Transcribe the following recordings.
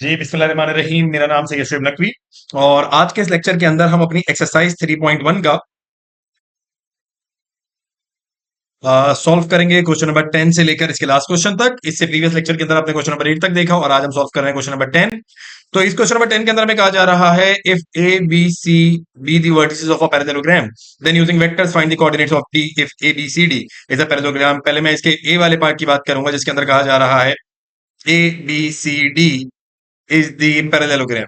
जी बिस्मिल्लाहिर्रहमानिर्रहीम। मेरा नाम सैयद शुएब नकवी और आज के इस लेक्चर के अंदर हम अपनी एक्सरसाइज 3.1 का सॉल्व करेंगे। क्वेश्चन नंबर 10 से लेकर इसके लास्ट क्वेश्चन तक। इससे प्रीवियस लेक्चर के अंदर आपने क्वेश्चन नंबर 8 तक देखा और आज हम सॉल्व कर रहे हैं क्वेश्चन नंबर 10। तो इस क्वेश्चन नंबर 10 के अंदर हमें कहा जा रहा है if A B C be the vertices of a parallelogram then using vectors find the coordinates of D if A B C D is a parallelogram. पहले मैं इसके ए वाले पार्ट की बात करूंगा जिसके अंदर कहा जा रहा है A B C D is the parallelogram.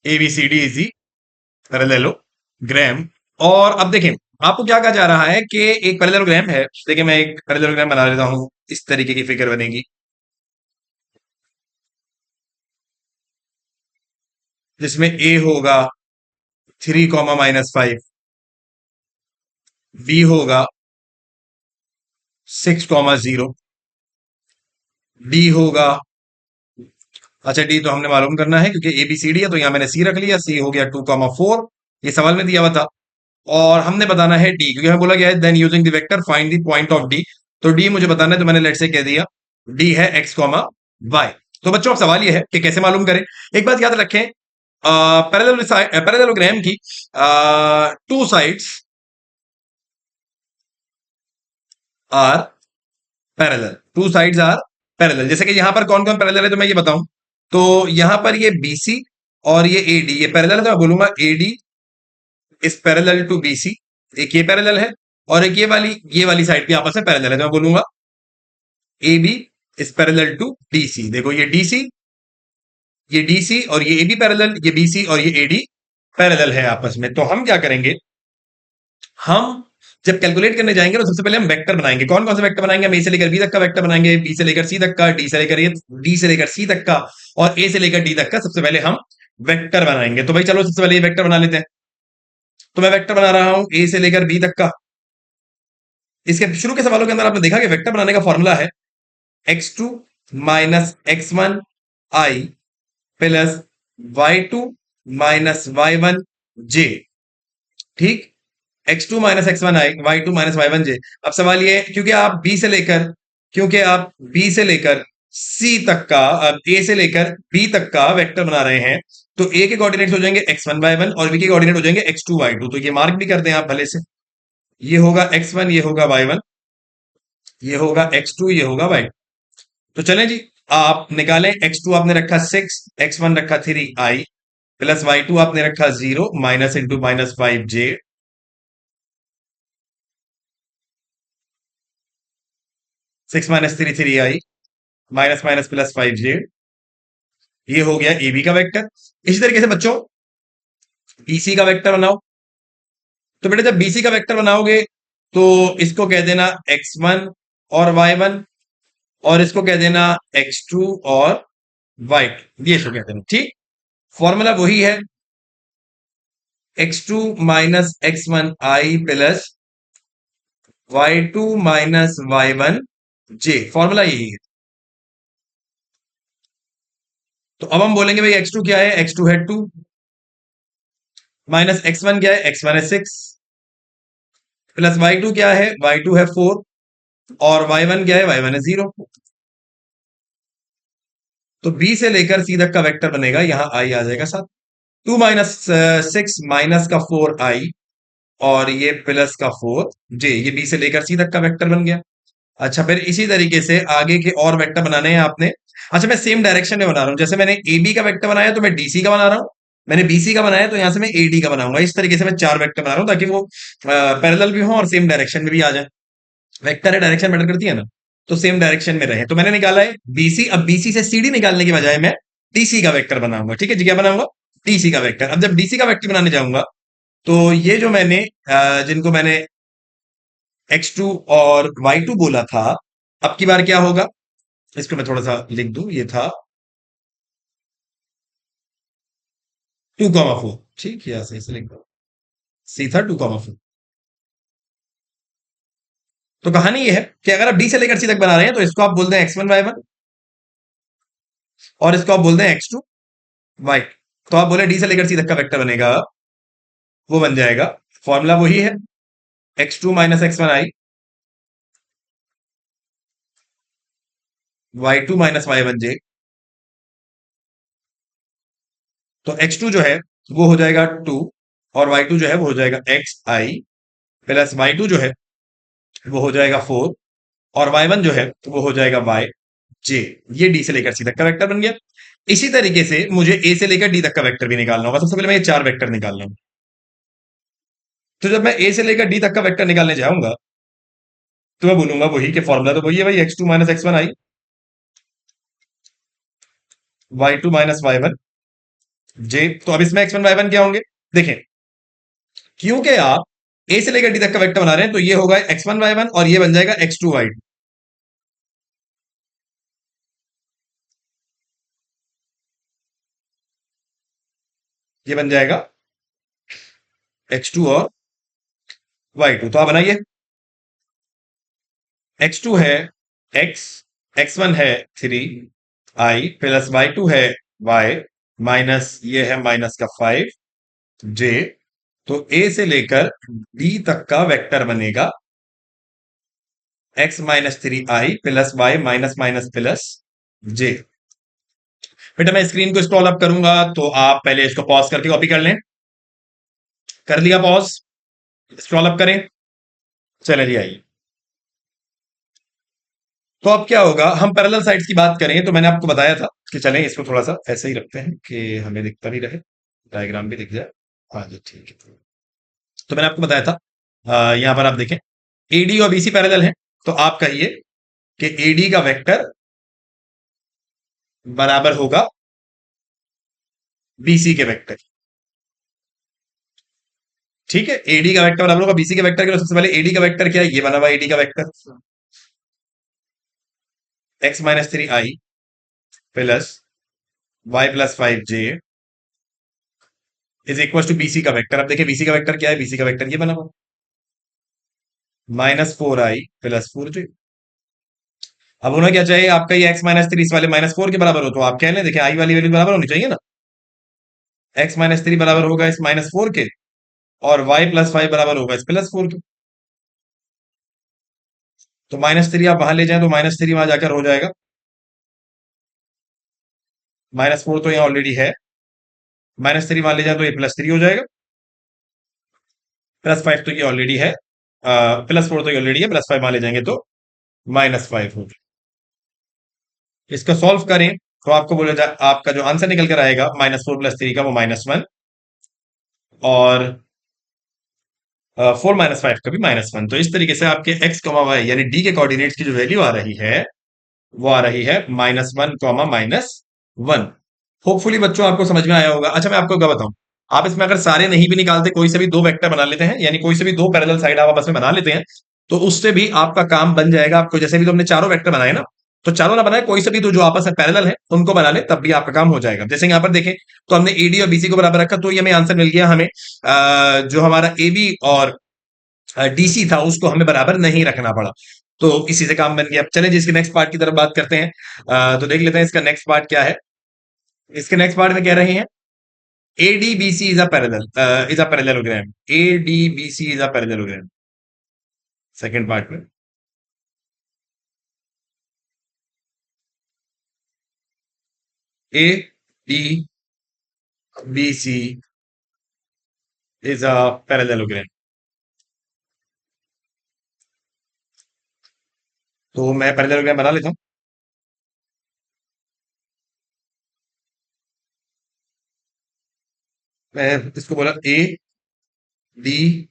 ABCD is the parallelogram. और अब देखें आपको क्या कहा जा रहा है कि एक पैरेललोग्राम है। देखिए मैं एक पैरेललोग्राम बना लेता हूं। इस तरीके की फिगर बनेगी जिसमें A होगा 3, -5, B होगा 6, 0, D होगा, अच्छा डी तो हमने मालूम करना है क्योंकि ABCD है तो यहां मैंने C रख लिया। C हो गया 2, 4, ये सवाल में दिया हुआ था। और हमने बताना है डी क्योंकि हमें बोला गया है then using the vector find the point of D. तो डी मुझे बताना है तो मैंने लेट से कह दिया डी है x, y। तो बच्चों अब सवाल ये है कि कैसे मालूम करें। एक बात याद रखें, पैरेललोग्राम की two sides are parallel. Two sides are parallel. जैसे कि यहां पर कौन कौन पैरेलल है तो मैं ये बताऊं तो यहां पर ये BC और ये AD ये पैरेलल है तो मैं बोलूंगा AD is parallel to BC। एक ये पैरेलल है और एक ये वाली साइड भी आपस में पैरेलल है तो मैं बोलूंगा AB is parallel to DC। देखो ये DC, ये DC और ये AB पैरेलल, ये BC और ये AD पैरेलल है आपस में। तो हम क्या करेंगे, हम जब कैलकुलेट करने जाएंगे तो सबसे पहले हम वेक्टर बनाएंगे। कौन कौन से वेक्टर बनाएंगे? हम A से लेकर B तक का वेक्टर बनाएंगे, B से लेकर C तक का, D से लेकर C तक का और A से लेकर D तक का। सबसे पहले हम वेक्टर बनाएंगे। तो भाई चलो सबसे पहले ये वेक्टर बना लेते हैं। तो मैं वेक्टर बना रहा हूं A से लेकर B तक का। इसके शुरू के सवालों के अंदर आपने देखा कि वेक्टर बनाने का फॉर्मूला है x2 minus x1 i plus y2 minus y1 j। ठीक, x2 minus x1 i, y2 minus y1 j। अब सवाल ये है क्योंकि आप B से लेकर C तक का, अब A से लेकर B तक का वेक्टर बना रहे हैं तो A के कोऑर्डिनेट्स हो जाएंगे x1 y1 और B के कोऑर्डिनेट हो जाएंगे x2 y2। तो ये मार्क भी कर दें आप भले से। ये होगा x1, ये होगा y1, ये होगा x2, ये होगा y। तो चलें जी, आप निकालें। x2 आपने रखा 6, x1 रखा 3i प्लस y2 आपने रखा 0 minus into minus 5j। 6 minus 3 minus minus plus 5j। ये हो गया AB का वेक्टर। इसी तरीके से बच्चों BC का वेक्टर बनाओ। तो बेटा जब BC का वेक्टर बनाओगे तो इसको कह देना x1 और y1 और इसको कह देना x2 और y2। ये इसको कह देना। ठीक, फॉर्मूला वही है x2 minus x1 i plus y2 minus y1 j। Formula यही है। तो अब हम बोलेंगे भाई x2 क्या है? x2 है 2 माइनस x1 क्या है? x1 है 6 प्लस y2 क्या है? y2 है 4 और y1 क्या है? y1 है 0। तो B से लेकर C तक का वेक्टर बनेगा, यहां i आ जाएगा 7। 2 माइनस 6 माइनस का 4i और ये प्लस का 4j। ये B से लेकर C तक का वेक्टर बन गया। अच्छा फिर इसी तरीके से आगे के और वेक्टर बनाने हैं आपने। अच्छा मैं सेम डायरेक्शन में बना रहा हूं। जैसे मैंने AB का वेक्टर बनाया तो मैं DC का बना रहा हूं, मैंने BC का बनाया तो यहां से मैं AD का बनाऊंगा। इस तरीके से मैं 4 वेक्टर बना रहा हूं ताकि वो पैरेलल भी हो और सेम डायरेक्शन में भी आ जाए। वेक्टर है, डायरेक्शन मैटर करती है ना, तो सेम डायरेक्शन में रहे। तो मैंने निकाला है BC। अब BC से CD निकालने की बजाय मैं DC का वेक्टर बनाऊंगा। ठीक है जी, क्या बनाऊंगा? DC का वेक्टर। अब जब DC का वेक्टर बनाने जाऊंगा तो ये जो मैंने जिनको मैंने x2 और y2 बोला था, अब की बार क्या होगा इसको मैं थोड़ा सा लिख दूं। ये था 2, 4। ठीक है, सही से लिख दो। सी था 2, 4। तो कहानी ये है कि अगर आप डी से लेकर सी तक बना रहे हैं तो इसको आप बोलते हैं x1 y1 और इसको आप बोलते हैं x2 y। तो आप बोले डी से लेकर सी तक का वेक्टर बनेगा, वो बन जाएगा, फॉर्मूला वही है x2 minus x1 i y2 minus y1j। तो x2 जो है वो हो जाएगा 2, और y2 जो है वो हो जाएगा xi, प्लस y2 जो है वो हो जाएगा 4, और y1 जो है वो हो जाएगा yj। ये d से लेकर c तक का वेक्टर बन गया। इसी तरीके से मुझे a से लेकर d तक का वेक्टर भी निकालना होगा। सबसे पहले मैं ये चार वेक्टर निकालना है। तो जब मैं a से लेकर d तक का वेक्टर निकालने जाऊंगा तो मैं बोलूंगा वही के फॉर्मूला तो वही है भाई, x2 माइनस x1 आई, y2 माइनस y1 जे। तो अब इसमें x1 y1 क्या होंगे? देखें, क्योंकि आप a से लेकर d तक का वेक्टर बना रहे हैं तो ये होगा x1 y1 और ये बन जाएगा x2 y2। ये बन जाएगा x2 और y2। तो आप बनाइए, x2 है x, x1 है 3 i, प्लस y2 है y, माइनस ये है माइनस का 5 j। तो a से लेकर d तक का वेक्टर बनेगा x minus 3i plus y minus minus plus j। बेटा मैं स्क्रीन को स्क्रॉल अप करूंगा तो आप पहले इसको पॉज करके कॉपी कर लें। कर लिया पॉज? स्क्रॉल अप करें। चले जी आइए। तो अब क्या होगा, हम पैरेलल साइड्स की बात करें तो मैंने आपको बताया था कि चलें इसको थोड़ा सा ऐसे ही रखते हैं कि हमें दिखता भी रहे, डायग्राम भी दिख जाए। हाँ जी ठीक है। तो मैंने आपको बताया था, यहां पर आप देखें एडी और बीसी पैरेलल है। तो आप कहिए कि एडी का वेक्टर बराबर होगा बीसी के वेक्टर। ठीक है, एडी का वेक्टर बराबर होगा बीसी के वेक्टर के। तो सबसे पहले एडी का वेक्टर क्या है? ये बना हुआ एडी का vector x minus 3i plus y plus 5j is equal to BC का वेक्टर। अब देखिए बीसी का वेक्टर क्या है? बीसी का वेक्टर ये बना हुआ -4i प्लस 4j। अब होना क्या चाहिए आपका? ये x माइनस 3 इस वाले -4 के बराबर हो, तो आप कह लें देखिए आई वाली वैल्यू बराबर होनी चाहिए ना। x माइनस 3 बराबर होगा इस -4 के, और y प्लस 5 बराबर होगा इस +4 के। तो -3 आप वहां ले जाएं तो -3 वहां जाकर हो जाएगा, -4 तो यहाँ ऑलरेडी है, -3 वहां ले जाए तो ये +3 हो जाएगा, +5 तो ये ऑलरेडी है, +4 तो ये ऑलरेडी है, +5 वहां ले जाएंगे तो -5 हो जाएगा। इसका सॉल्व करें तो आपको बोला जाए आपका जो आंसर निकल कर आएगा -4 + 3 का वो -1, और 4 -5 का भी -1। तो इस तरीके से आपके x, y यानी d के कोऑर्डिनेट्स की जो वैल्यू आ रही है वो आ रही है -1, -1। होपफुली बच्चों आपको समझ में आया होगा। अच्छा मैं आपको क्या बताऊं, आप इसमें अगर सारे नहीं भी निकालते, कोई से भी दो वेक्टर बना लेते हैं, यानी कोई से भी दो पैरेलल साइड आप आपस में बना लेते हैं, तो उससे भी आपका काम बन जाएगा। आपको जैसे भी तो हमने चारों वेक्टर बनाए ना, तो चारों ना बनाए, कोई से भी दो जो आपस में पैरेलल है उनको बना ले, तब भी आपका काम हो जाएगा। जैसे यहाँ पर देखें तो हमने एडी और बीसी को बराबर रखा, तो ये हमें आंसर मिल गया। हमें जो हमारा ए बी और डीसी था उसको हमें बराबर नहीं रखना पड़ा, तो इसी से काम बन गया। अब चलें जी इसके नेक्स्ट पार्ट की तरफ बात करते हैं। तो देख लेते हैं इसका नेक्स्ट पार्ट क्या है। इसके नेक्स्ट पार्ट में कह रहे हैं ADBC is a parallel, is a parallelogram. ADBC is a parallelogram. Second part में ADBC इज अ पैरेललोग्राम। तो मैं पैरेललोग्राम बना लेता हूं। मैं इसको बोला ADBC,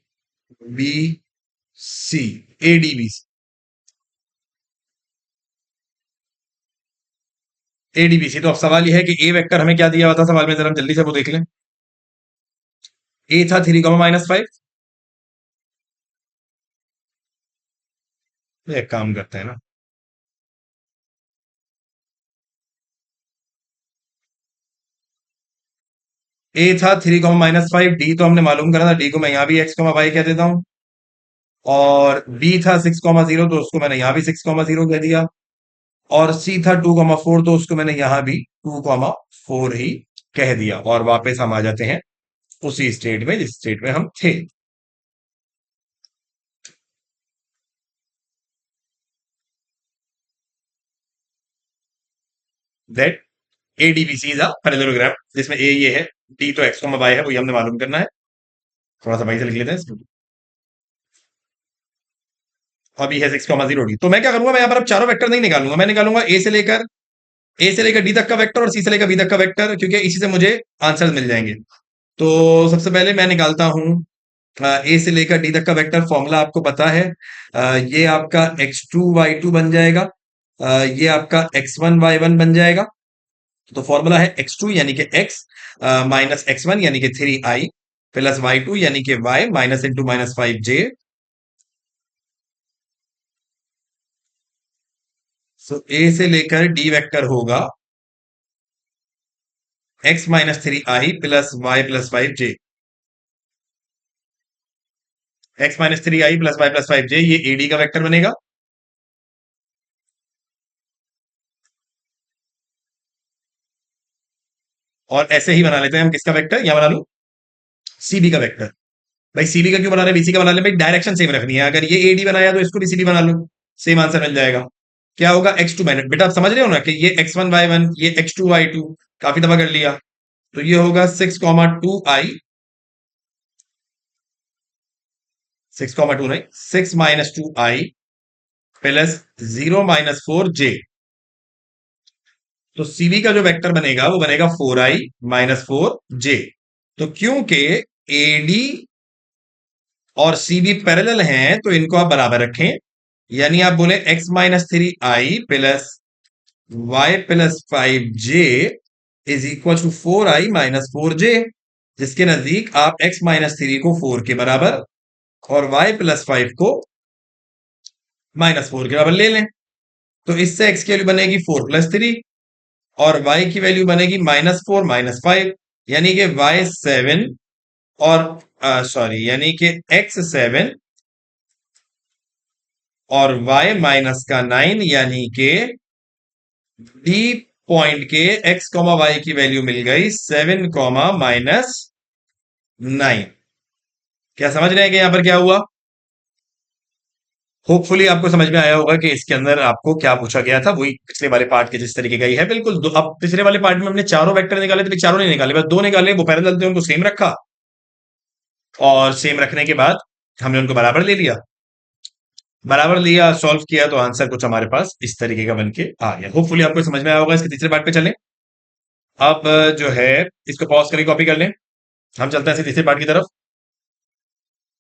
ADBC, ADBC। तो अब सवाल यह है कि ए वेक्टर हमें क्या दिया हुआ था सवाल में, जरा हम जल्दी से वो देख लें। ए था 3, -5। एक काम करते हैं ना, ए था 3, -5, डी तो हमने मालूम करा था, डी को मैं यहां भी x, y कह देता हूं, और बी था 6, 0 तो उसको मैंने यहां भी 6, 0 कह दिया, और सी था 2, 4 तो उसको मैंने यहां भी 2, 4 ही कह दिया। और वापस हम आ जाते हैं उसी स्टेट में जिस स्टेट में हम थे। दैट एडीबीसी इज अ पैरेललोग्राम, जिसमें ए ये है, डी तो एक्स वाई है, वही हमने मालूम करना है। थोड़ा सा भाई से लिख लेते हैं इसको। अभी है 6,0 डी। तो मैं क्या करूंगा, मैं यहाँ पर अब चारों वेक्टर नहीं निकालूंगा, मैं निकालूंगा ए से लेकर डी तक का वेक्टर और सी से लेकर बी तक का वेक्टर, क्योंकि इसी से मुझे आंसर मिल जाएंगे। तो सबसे पहले मैं निकालता हूं ए से लेकर डी तक का वेक्टर। फॉर्मूला आपको पता है, ये आपका x2 y2 बन जाएगा, ये आपका x1 y1 बन जाएगा। तो फॉर्मूला है x2 यानी कि x माइनस x1 यानी कि 3i प्लस y2 यानी कि y minus into minus 5j। सो ए से लेकर डी वेक्टर होगा x minus 3i plus y plus 5j। x minus 3i plus y plus 5j, ये एडी का वेक्टर बनेगा। और ऐसे ही बना लेते हैं हम किसका वेक्टर, यहां बना लू सीबी का वेक्टर। भाई सीबी का क्यों बना रहे, बीसी का बना ले, भाई डायरेक्शन सेम रखनी है। अगर ये एडी बनाया तो इसको भी सीबी बना लो, सेम आंसर मिल जाएगा। क्या होगा x2 माइनस, बेटा आप समझ रहे हो ना कि ये x1 y1 ये x2 y2, काफी दफा कर लिया। तो ये होगा 6,2i, 6,2 नहीं 6 minus 2i plus 0 minus 4j। तो सीबी का जो वेक्टर बनेगा वो बनेगा 4i माइनस 4j। तो क्योंकि एडी और सीबी पैरेलल हैं तो इनको आप बराबर रखें, यानी आप बोले x minus 3i plus y plus 5j is equal to 4i minus 4j, जिसके नजदीक आप x माइनस 3 को 4 के बराबर और y प्लस 5 को माइनस 4 के बराबर ले लें। तो इससे x की वैल्यू बनेगी 4 प्लस 3 और y की वैल्यू बनेगी -4 - 5, यानी कि y7 और सॉरी यानी कि x7 और y माइनस का 9, यानी कि डी पॉइंट के x कॉमा वाई की वैल्यू मिल गई 7 कॉमा -9। क्या समझ रहे हैं कि यहां पर क्या हुआ? होपफुली आपको समझ में आया होगा कि इसके अंदर आपको क्या पूछा गया था, वही पिछले वाले पार्ट के जिस तरीके का ही है बिल्कुल। अब पिछले वाले पार्ट में हमने चारों वेक्टर निकाले थे, चारों नहीं निकाले, बस दो निकाले, वो पैरेलल थे उनको सेम रखा, और सेम रखने के बाद हमने उनको बराबर ले लिया, बराबर लिया, सॉल्व किया, तो आंसर कुछ हमारे पास इस तरीके का बनके आ गया। होपफुली आपको समझ में आया होगा। इसके तीसरे पार्ट पे चलें। अब जो है इसको पॉज करके कॉपी कर लें, हम चलते हैं इसे तीसरे पार्ट की तरफ।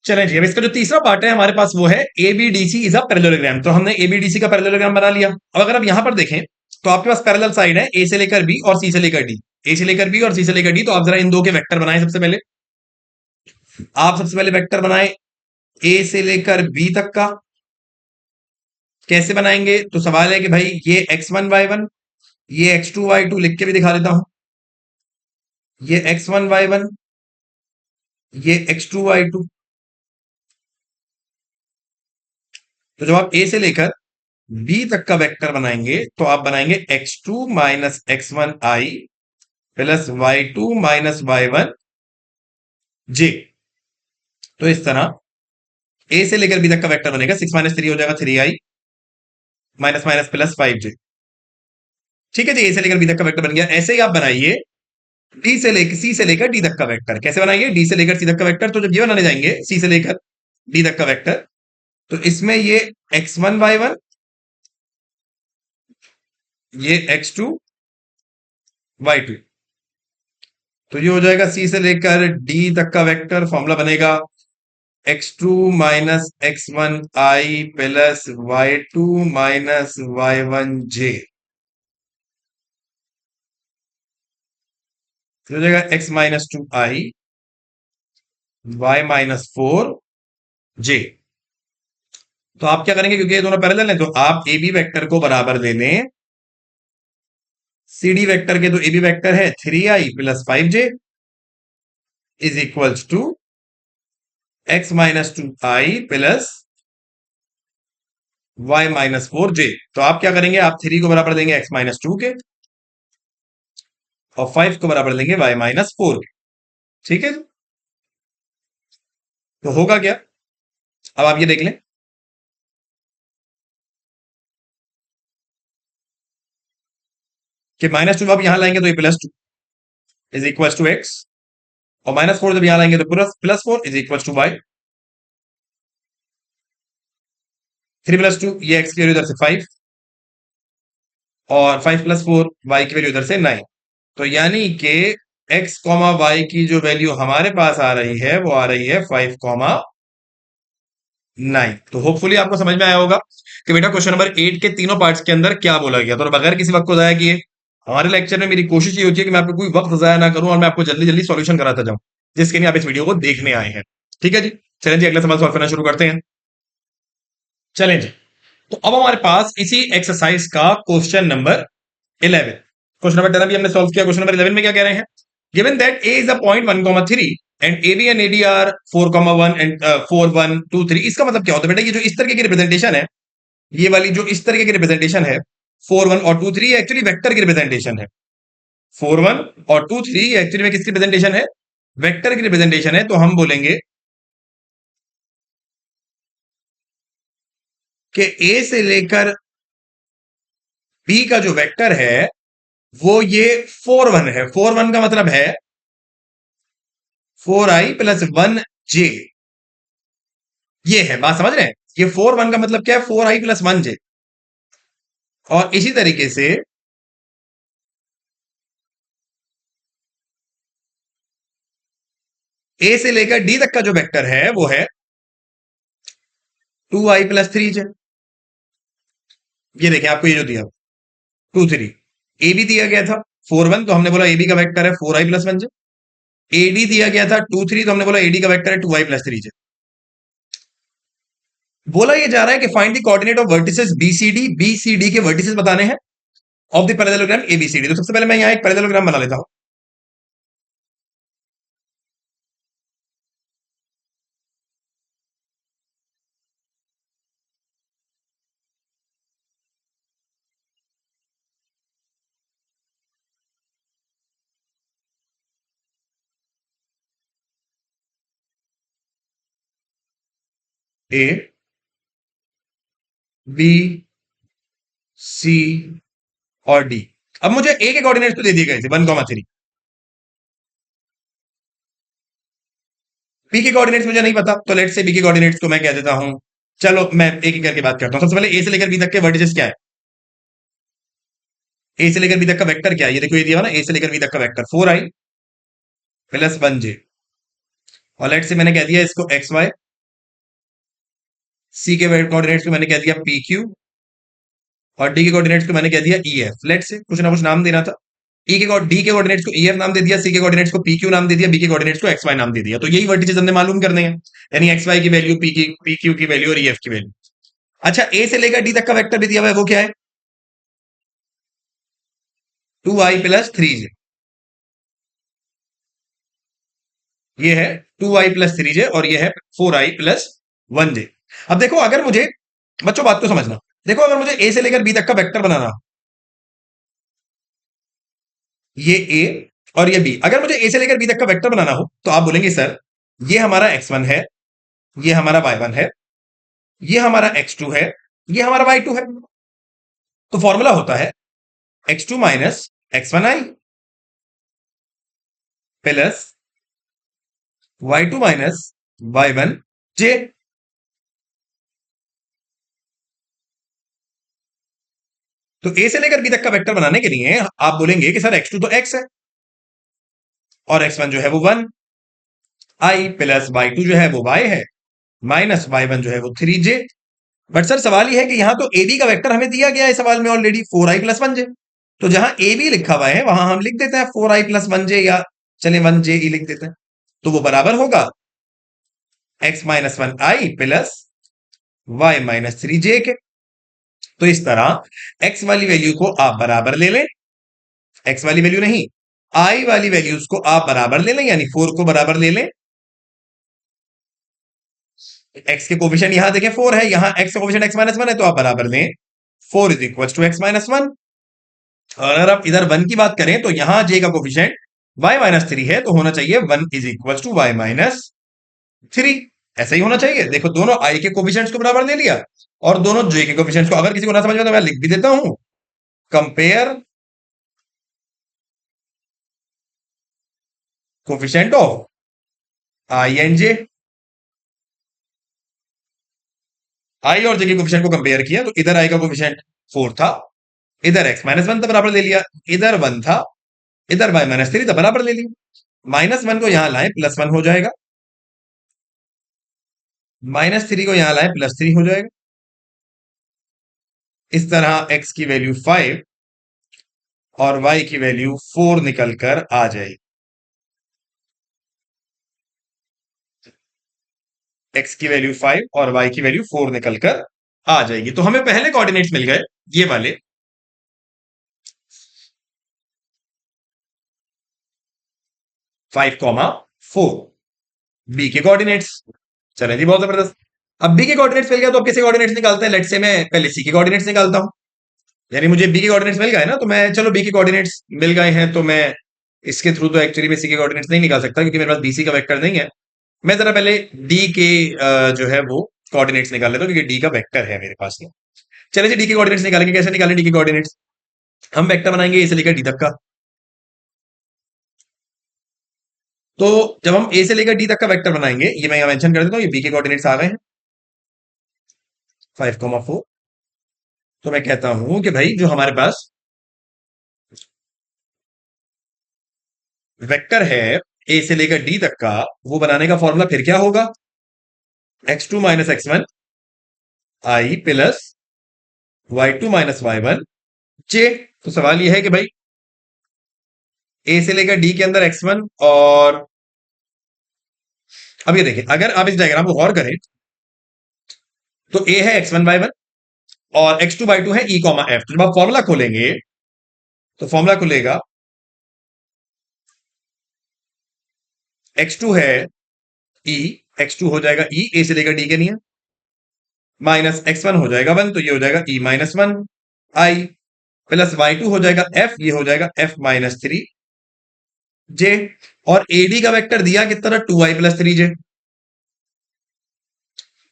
चलें जी, अब इसका जो तीसरा पार्ट है हमारे पास वो है एबीडीसी इज अ पैरेललोग्राम। तो हमने एबीडीसी का पैरेललोग्राम बना लिया। अब अगर आप यहां पर देखें तो आपके पास पैरेलल साइड है ए से लेकर बी और सी से लेकर डी, ए से लेकर बी और सी से लेकर डी। तो आप जरा इन दो के वेक्टर बनाएं। सबसे पहले वेक्टर बनाएं ए से लेकर बी तक का। कैसे बनाएंगे, तो सवाल है कि भाई ये x1 y1 ये x2 y2 लिख के भी दिखा देता हूं, ये x1 y1 ये x2 y2। तो जब आप ए से लेकर बी तक का वेक्टर बनाएंगे तो आप बनाएंगे x2 minus x1i plus y2 - y1j। तो इस तरह ए से लेकर बी तक का वेक्टर बनेगा, 6 - 3 हो जाएगा 3i minus minus plus 5j। ठीक है जी, ए से लेकर बी तक का वेक्टर बन गया। ऐसे ही आप बनाइए डी से लेकर सी से लेकर डी तक का वेक्टर। कैसे बनाइए, डी से लेकर सी तक का वेक्टर, तो जब ये बनाने जाएंगे सी से लेकर डी तक का वेक्टर, तो इसमें ये x1 y1 ये x2 y2, तो ये हो जाएगा सी से लेकर डी तक का वेक्टर। फॉर्मूला बनेगा x2 minus x1i plus y2 minus y1j। हो जाएगा x minus 2i y minus 4j। तो आप क्या करेंगे, क्योंकि ये दोनों पैरेलल हैं, तो आप ए बी वेक्टर को बराबर ले लें सी डी वेक्टर के। तो ए बी वेक्टर है 3i plus 5j is equals to x minus 2i plus y minus 4j। तो आप क्या करेंगे, आप 3 को बराबर देंगे x माइनस 2 के और 5 को बराबर देंगे y माइनस 4 के। ठीक है, तो होगा क्या, अब आप ये देख लें। कि -2 आप यहां लाएंगे तो ये +2 इज इक्वल टू x, और -4 जब यहां लाएंगे तो +4 इज इक्वल टू y। 3 + 2 ये x की वैल्यू इधर से 5, और 5 + 4 y की वैल्यू इधर से 9। तो यानी कि x, y की जो वैल्यू हमारे पास आ रही है वो आ रही है 5,9। तो होपफुली आपको समझ में आया होगा कि बेटा क्वेश्चन नंबर 8 के तीनों पार्ट्स के अंदर क्या बोला गया। तो बगैर किसी वक्त को जाया किए, हमारे लेक्चर में मेरी कोशिश ये होती है कि मैं आपको कोई वक्त जाया ना करूं और मैं आपको जल्दी जल्दी सॉल्यूशन कराता जाऊं, जिसके लिए आप इस वीडियो को देखने आए हैं। ठीक है जी, चलें जी अगला सवाल सॉल्व करना शुरू करते हैं। चलें जी, तो अब हमारे पास इसी एक्सरसाइज का क्वेश्चन नंबर 11, क्वेश्चन नंबर 10 भी हमने सॉल्व किया। क्वेश्चन नंबर 11 में क्या कह रहे हैं, given that A is a point 1,3 and A B and AD are 4,1 and 4 1 2 3। इसका मतलब क्या होता है बेटा, ये जो इस तरीके की रिप्रेजेंटेशन है, ये वाली जो इस तरीके की रिप्रेजेंटेशन है 4 1 और 2 3, एक्चुअली वेक्टर की रिप्रेजेंटेशन है। 4 1 और 2 3 एक्चुअली में किसकी रिप्रेजेंटेशन है, वेक्टर की रिप्रेजेंटेशन है। तो हम बोलेंगे कि ए से लेकर बी का जो वेक्टर है वो ये 4 1 है। 4 1 का मतलब है 4i + 1j, ये है बात, समझ रहे हैं। ये 4 1 का मतलब क्या है, 4i + 1j। और इसी तरीके से ए से लेकर डी तक का जो वेक्टर है वो है 2i + 3j। ये देखें आपको ये जो दिया 2 3, ए बी दिया गया था 4 1, तो हमने बोला ए बी का वेक्टर है 4i + 1j। एडी दिया गया था 2 3, तो हमने बोला एडी का वेक्टर है 2i + 3j। बोला ये जा रहा है कि find the coordinate of vertices BCD, BCD के वर्टिसेस बताने हैं ऑफ द पैरेललोग्राम एबीसीडी। तो सबसे पहले मैं यहां एक पैरेललोग्राम बना लेता हूं। ए बी सी और डी। अब मुझे ए के कोऑर्डिनेट्स तो दे दिए गए थे 1,3। बी के कोऑर्डिनेट्स मुझे नहीं पता, तो लेट्स से बी के कोऑर्डिनेट्स को मैं कह देता हूं। चलो मैं एक एक करके बात करता हूं। सबसे पहले ए से लेकर बी तक के वर्टिसेस क्या है, ए से लेकर बी तक का वेक्टर क्या है, ये देखो ये दिया हुआ ना, ए से लेकर बी तक का वेक्टर 4i + 1j। और लेट्स से मैंने कह दिया इसको एक्स वाई। सी के कोऑर्डिनेट्स को मैंने कह दिया पी क्यू, और डी के कोऑर्डिनेट्स को मैंने कह दिया ई एफ। लेट्स से कुछ ना कुछ नाम देना था। डी के कोऑर्डिनेट्स को ई एफ नाम दे दिया, सी के कोऑर्डिनेट्स को पी क्यू नाम दे दिया, बी के कोऑर्डिनेट्स को एक्स वाई नाम दे दिया। तो यही वर्टिसेस हमने मालूम करने हैं, यानी एक्स वाई की वैल्यू, पी क्यू की वैल्यू और ई एफ की वैल्यू। अच्छा, ए से लेकर डी तक का वेक्टर भी दिया हुआ है, वो क्या है 2i + 3j। ये है 2i + 3j और ये है 4i + 1j। अब देखो, अगर मुझे, बच्चों बात को समझना, देखो अगर मुझे ए से लेकर बी तक का वेक्टर बनाना हो, ये ए और ये बी, अगर मुझे ए से लेकर बी तक का वेक्टर बनाना हो तो आप बोलेंगे सर ये हमारा x1 है, ये हमारा y1 है, ये हमारा x2 है, ये हमारा y2 है। तो फॉर्मूला होता है x2 - x1i plus y2 - y1j। तो ए से लेकर बी तक का वेक्टर बनाने के लिए आप बोलेंगे कि सर x2 तो x है और x1 जो है वो 1, i प्लस y2 जो है वो y है, माइनस y1 जो है वो 3j। बट सर सवाल ये है कि यहां तो ए बी का वेक्टर हमें दिया गया है सवाल में ऑलरेडी 4i + 1j। तो जहां ए बी लिखा हुआ है वहां हम लिख देते हैं 4i + 1j, या चले 1j ही लिख देते हैं। तो वो बराबर होगा x - 1i plus y - 3j के। तो इस तरह x वाली वैल्यू को आप बराबर ले लें, x वाली वैल्यू नहीं, i वाली वैल्यूज को आप बराबर ले लें, यानी 4 को बराबर ले लें। x के कोफिशिएंट यहां देखें 4 है, यहां x का कोफिशिएंट x - 1 है, तो आप बराबर लें 4 = x - 1। और अगर आप इधर 1 की बात करें तो यहां j का कोफिशिएंट y - 3 है, तो होना चाहिए 1 = y - 3। ऐसा ही होना चाहिए। देखो दोनों i के कोफिशिएंट्स को बराबर ले लिया और दोनों j के कोफिशिएंट्स को। अगर किसी को ना समझ में तो मैं लिख भी देता हूं, compare coefficient of i and j. I और जे के कोफिशिएंट को कंपेयर किया तो इधर आई का कोफिशिएंट 4 था, इधर एक्स माइनस वन था बराबर ले लिया, इधर 1 था, इधर वाई माइनस 3 था बराबर ले लिया। -1 को यहां लाए +1 हो जाएगा, -3 को यहां लाए +3 हो जाएगा। इस तरह x की वैल्यू 5 और y की वैल्यू 4 निकल कर आ जाएगी। x की वैल्यू 5 और y की वैल्यू 4 निकल कर आ जाएगी। तो हमें पहले कोऑर्डिनेट्स मिल गए ये वाले, 5,4 बी के कोऑर्डिनेट्स। चले जी, बहुत जबरदस्त। अब बी के कोऑर्डिनेट्स मिल गया तो अब किसके कोऑर्डिनेट्स निकालते हैं? लेट्स से मैं पहले सी के कोऑर्डिनेट्स निकालता हूं। यानी मुझे बी के कोऑर्डिनेट्स मिल गए ना, तो मैं चलो बी के कोऑर्डिनेट्स मिल गए हैं तो मैं इसके थ्रू तो एक्चुअली में सी के कोऑर्डिनेट्स नहीं निकाल सकता क्योंकि मेरे पास बीसी का वेक्टर नहीं है। मैं जरा पहले डी के जो है वो कोऑर्डिनेट्स निकाल लेता हूँ क्योंकि डी का वेक्टर है मेरे पास में। चले जी, डी के कोऑर्डिनेट्स निकालेंगे। कैसे निकालें डी के कोऑर्डिनेट्स? हम वेक्टर बनाएंगे ए से लेकर डी तक का। तो जब हम ए से लेकर डी तक का वेक्टर बनाएंगे, ये मैं यहां मेंशन कर देता हूँ, ये बी के कोऑर्डिनेट्स आ गए हैं 5,4। तो मैं कहता हूं कि भाई जो हमारे पास वेक्टर है ए से लेकर डी तक का, वो बनाने का फॉर्मूला फिर क्या होगा? x2 माइनस x1 आई प्लस y2 माइनस y1 जे। तो सवाल यह है कि भाई ए से लेकर डी के अंदर x1 और अब ये देखिए, अगर आप इस डायग्राम को गौर करें तो ए है x1 y1 और x2 y2 है e कॉमा एफ। तो जब आप फॉर्मूला खोलेंगे तो फॉर्मूला खुलेगा x2 है e, x2 हो जाएगा e ए से लेकर डी के लिए, माइनस x1 हो जाएगा 1, तो ये हो जाएगा e माइनस 1 आई प्लस y2 हो जाएगा f, ये हो जाएगा f माइनस 3 जे। और एडी का वेक्टर दिया कितना? 2i plus 3j।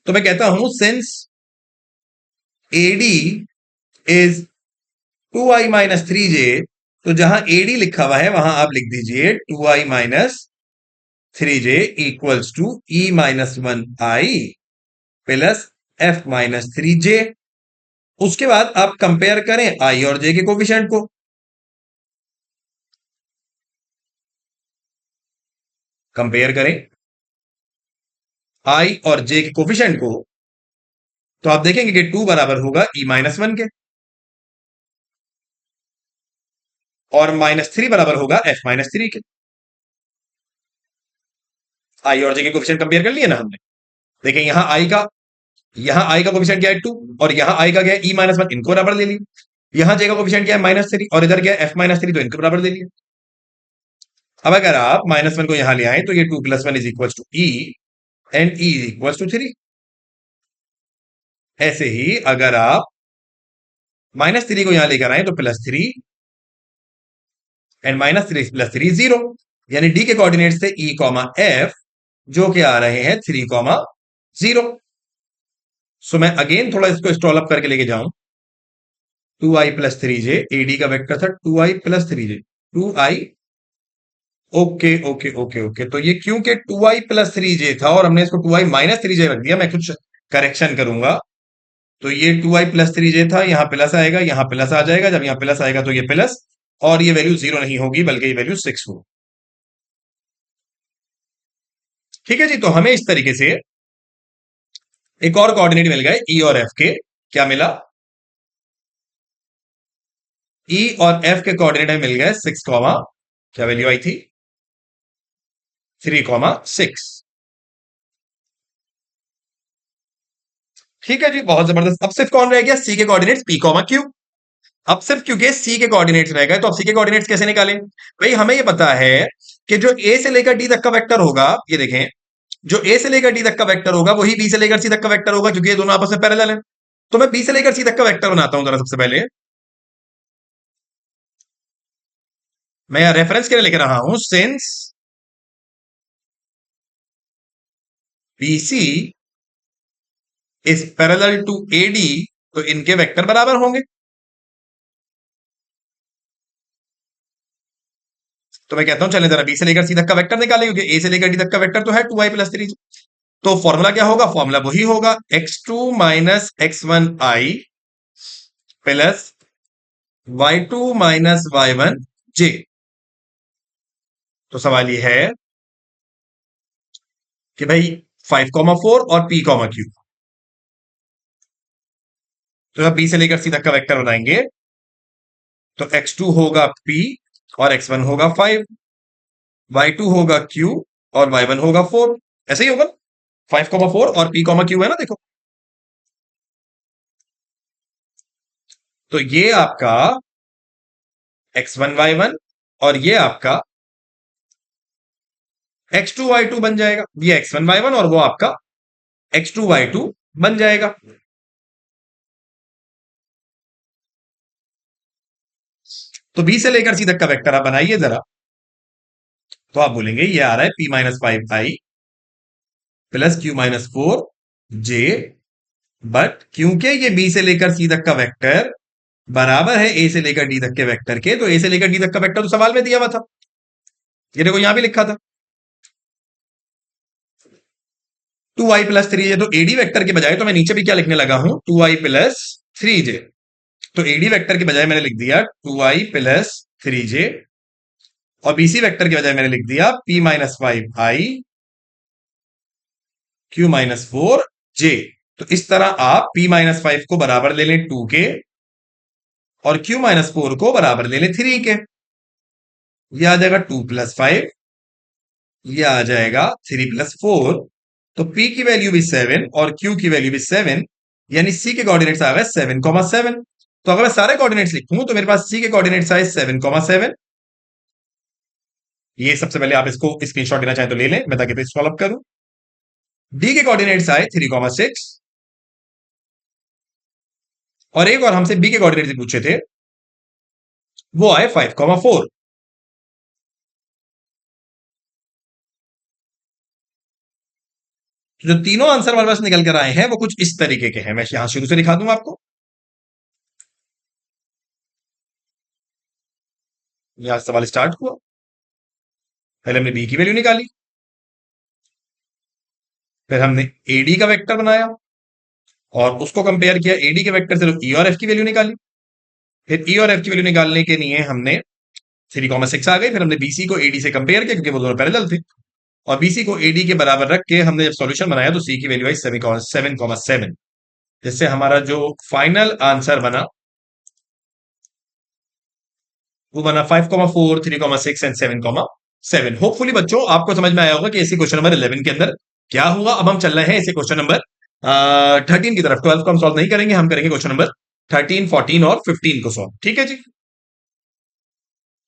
तो मैं कहता हूं since AD is 2i minus 3j, तो जहां एडी लिखा हुआ है वहां आप लिख दीजिए 2i minus 3j equals to e minus 1i plus f minus 3j। उसके बाद आप कंपेयर करें आई और जे के कोफिशिएंट को। कंपेयर करें आई और जे के कोफिशिएंट को तो आप देखेंगे कि 2 बराबर होगा e माइनस 1 के और -3 बराबर होगा f माइनस 3 के। आई और जे के कोफिशिएंट कंपेयर कर लिए ना हमने। देखिए यहां आई का कोफिशिएंट क्या है 2 और यहां आई का क्या है e माइनस 1, इनको बराबर ले लिया। यहां जे का कोफिशिएंट क्या है -3 और इधर क्या है f माइनस 3, तो इनको बराबर ले लिया। अब अगर आप -1 को यहां ले आए तो ये 2 plus 1 is equal to e and e is equal to 3। ऐसे ही अगर आप -3 को यहां लेकर आए तो +3 एंड -3 प्लस 3 0, यानी डी के कोऑर्डिनेट से e कॉमा एफ जो कि आ रहे हैं 3,0। सो मैं अगेन थोड़ा इसको स्क्रॉल अप करके लेके जाऊं, 2i प्लस 3j, एडी का वेक्टर था 2i plus 3j, 2i। Okay okay okay okay, तो ये क्योंकि 2i प्लस 3j था और हमने इसको 2i माइनस 3j रख दिया, मैं कुछ करेक्शन करूंगा। तो ये 2i प्लस 3j था, यहां प्लस आएगा, यहां प्लस आ जाएगा, जब यहां प्लस आएगा तो ये प्लस, और ये वैल्यू 0 नहीं होगी बल्कि ये वैल्यू 6 होगी। ठीक है जी, तो हमें इस तरीके से एक और कोऑर्डिनेट मिल गए ई और एफ के। क्या मिला? ई और एफ के कोऑर्डिनेट हमें मिल गए 6 कॉमा, क्या वैल्यू आई थी? 3,6। ठीक है जी, बहुत जबरदस्त। अब सिर्फ कौन रह गया? सी के कोऑर्डिनेट्स पी कॉमा क्यू। अब सिर्फ क्योंकि सी के कोऑर्डिनेट्स रह गए तो अब सी के कोऑर्डिनेट्स कैसे निकालें? भाई हमें ये पता है कि जो ए से लेकर डी तक का वेक्टर होगा, ये देखें, जो ए से लेकर डी तक का वेक्टर होगा वही बी से लेकर सी तक का वेक्टर होगा क्योंकि ये दोनों आपस में पैरेलल है। तो मैं बी से लेकर सी तक का वेक्टर बनाता हूं जरा सबसे पहले। मैं यहां रेफरेंस के लिए लिख रहा हूं since BC is parallel to AD, तो इनके वेक्टर बराबर होंगे। तो मैं कहता हूं चले जरा बी से लेकर सी तक का वेक्टर निकालेंगे, क्योंकि ए से लेकर डी तक का वेक्टर तो है 2i+3j। तो फॉर्मूला क्या होगा? फॉर्मूला वही होगा x2 minus x1i plus y2 minus y1j। तो सवाल ये है कि भाई 5,4 और p,q। तो जब बी से लेकर सी तक का वेक्टर बनाएंगे तो x2 होगा p और x1 होगा 5, y2 होगा q और y1 होगा 4। ऐसे ही होगा 5,4 और p,q है ना, देखो। तो ये आपका x1 y1 और ये आपका x2 y2 बन जाएगा। ये x1 y1 और वो आपका x2 y2 बन जाएगा। तो बी से लेकर सी तक का वेक्टर आप बनाइए जरा। तो आप बोलेंगे ये आ रहा है p-5i प्लस q-4j, बट क्योंकि ये बी से लेकर सी तक का वेक्टर बराबर है ए से लेकर डी तक के वेक्टर के, तो ए से लेकर डी तक का वेक्टर तो सवाल में दिया हुआ था, ये देखो यहां भी लिखा था 2i+3j। तो एडी वेक्टर के बजाय तो मैं नीचे भी क्या लिखने लगा हूं, 2i+3j। तो एडी वेक्टर के बजाय मैंने लिख दिया 2i+3j, और बीसी वेक्टर के बजाय मैंने लिख दिया p-5i q-4j। तो इस तरह आप p-5 को बराबर ले लें 2 के और q-4 को बराबर ले लें 3 के। ये आ जाएगा 2+5, ये आ जाएगा 3+4। तो p की वैल्यू भी 7 और q की वैल्यू भी 7, यानी c के कोऑर्डिनेट्स आ गए 7,7। तो अगर मैं सारे कोऑर्डिनेट्स लिखूं तो मेरे पास c के कोऑर्डिनेट्स आए 7,7। ये सबसे पहले आप इसको स्क्रीनशॉट लेना चाहें तो ले लें, मैं ताकि पेज सॉल्व करूं। d के कोऑर्डिनेट्स आए 3,6, और एक और हमसे b के कोऑर्डिनेट्स पूछे थे, वो आए 5,4। तो जो तीनों आंसर हमारे पास निकल कर आए हैं वो कुछ इस तरीके के हैं। मैं यहां शुरू से दिखा दूंगा आपको। यहां सवाल स्टार्ट हुआ, पहले हमने बी की वैल्यू निकाली, फिर हमने एडी का वेक्टर बनाया और उसको कंपेयर किया एडी के वेक्टर से, तो ई और एफ की वैल्यू निकाली। फिर ई और एफ की वैल्यू निकालने के लिए हमने 3,6 आ गई। फिर हमने बीसी को एडी से कंपेयर किया क्योंकि वो दोनों पैरेलल थे, और बीसी को एडी के बराबर रख के हमने जब सॉल्यूशन बनाया तो सी की वैल्यू आई 7,7, जिससे हमारा जो फाइनल आंसर बना वो बना 5,4, 3,6 एंड 7,7। होपफुली बच्चों आपको समझ में आया होगा कि ऐसे क्वेश्चन नंबर 11 के अंदर क्या हुआ। अब हम चल रहे हैं ऐसे क्वेश्चन नंबर 13 की तरफ। 12 को हम सॉल्व नहीं करेंगे, हम करेंगे क्वेश्चन नंबर 13, 14 और 15 को सॉल्व। ठीक है जी।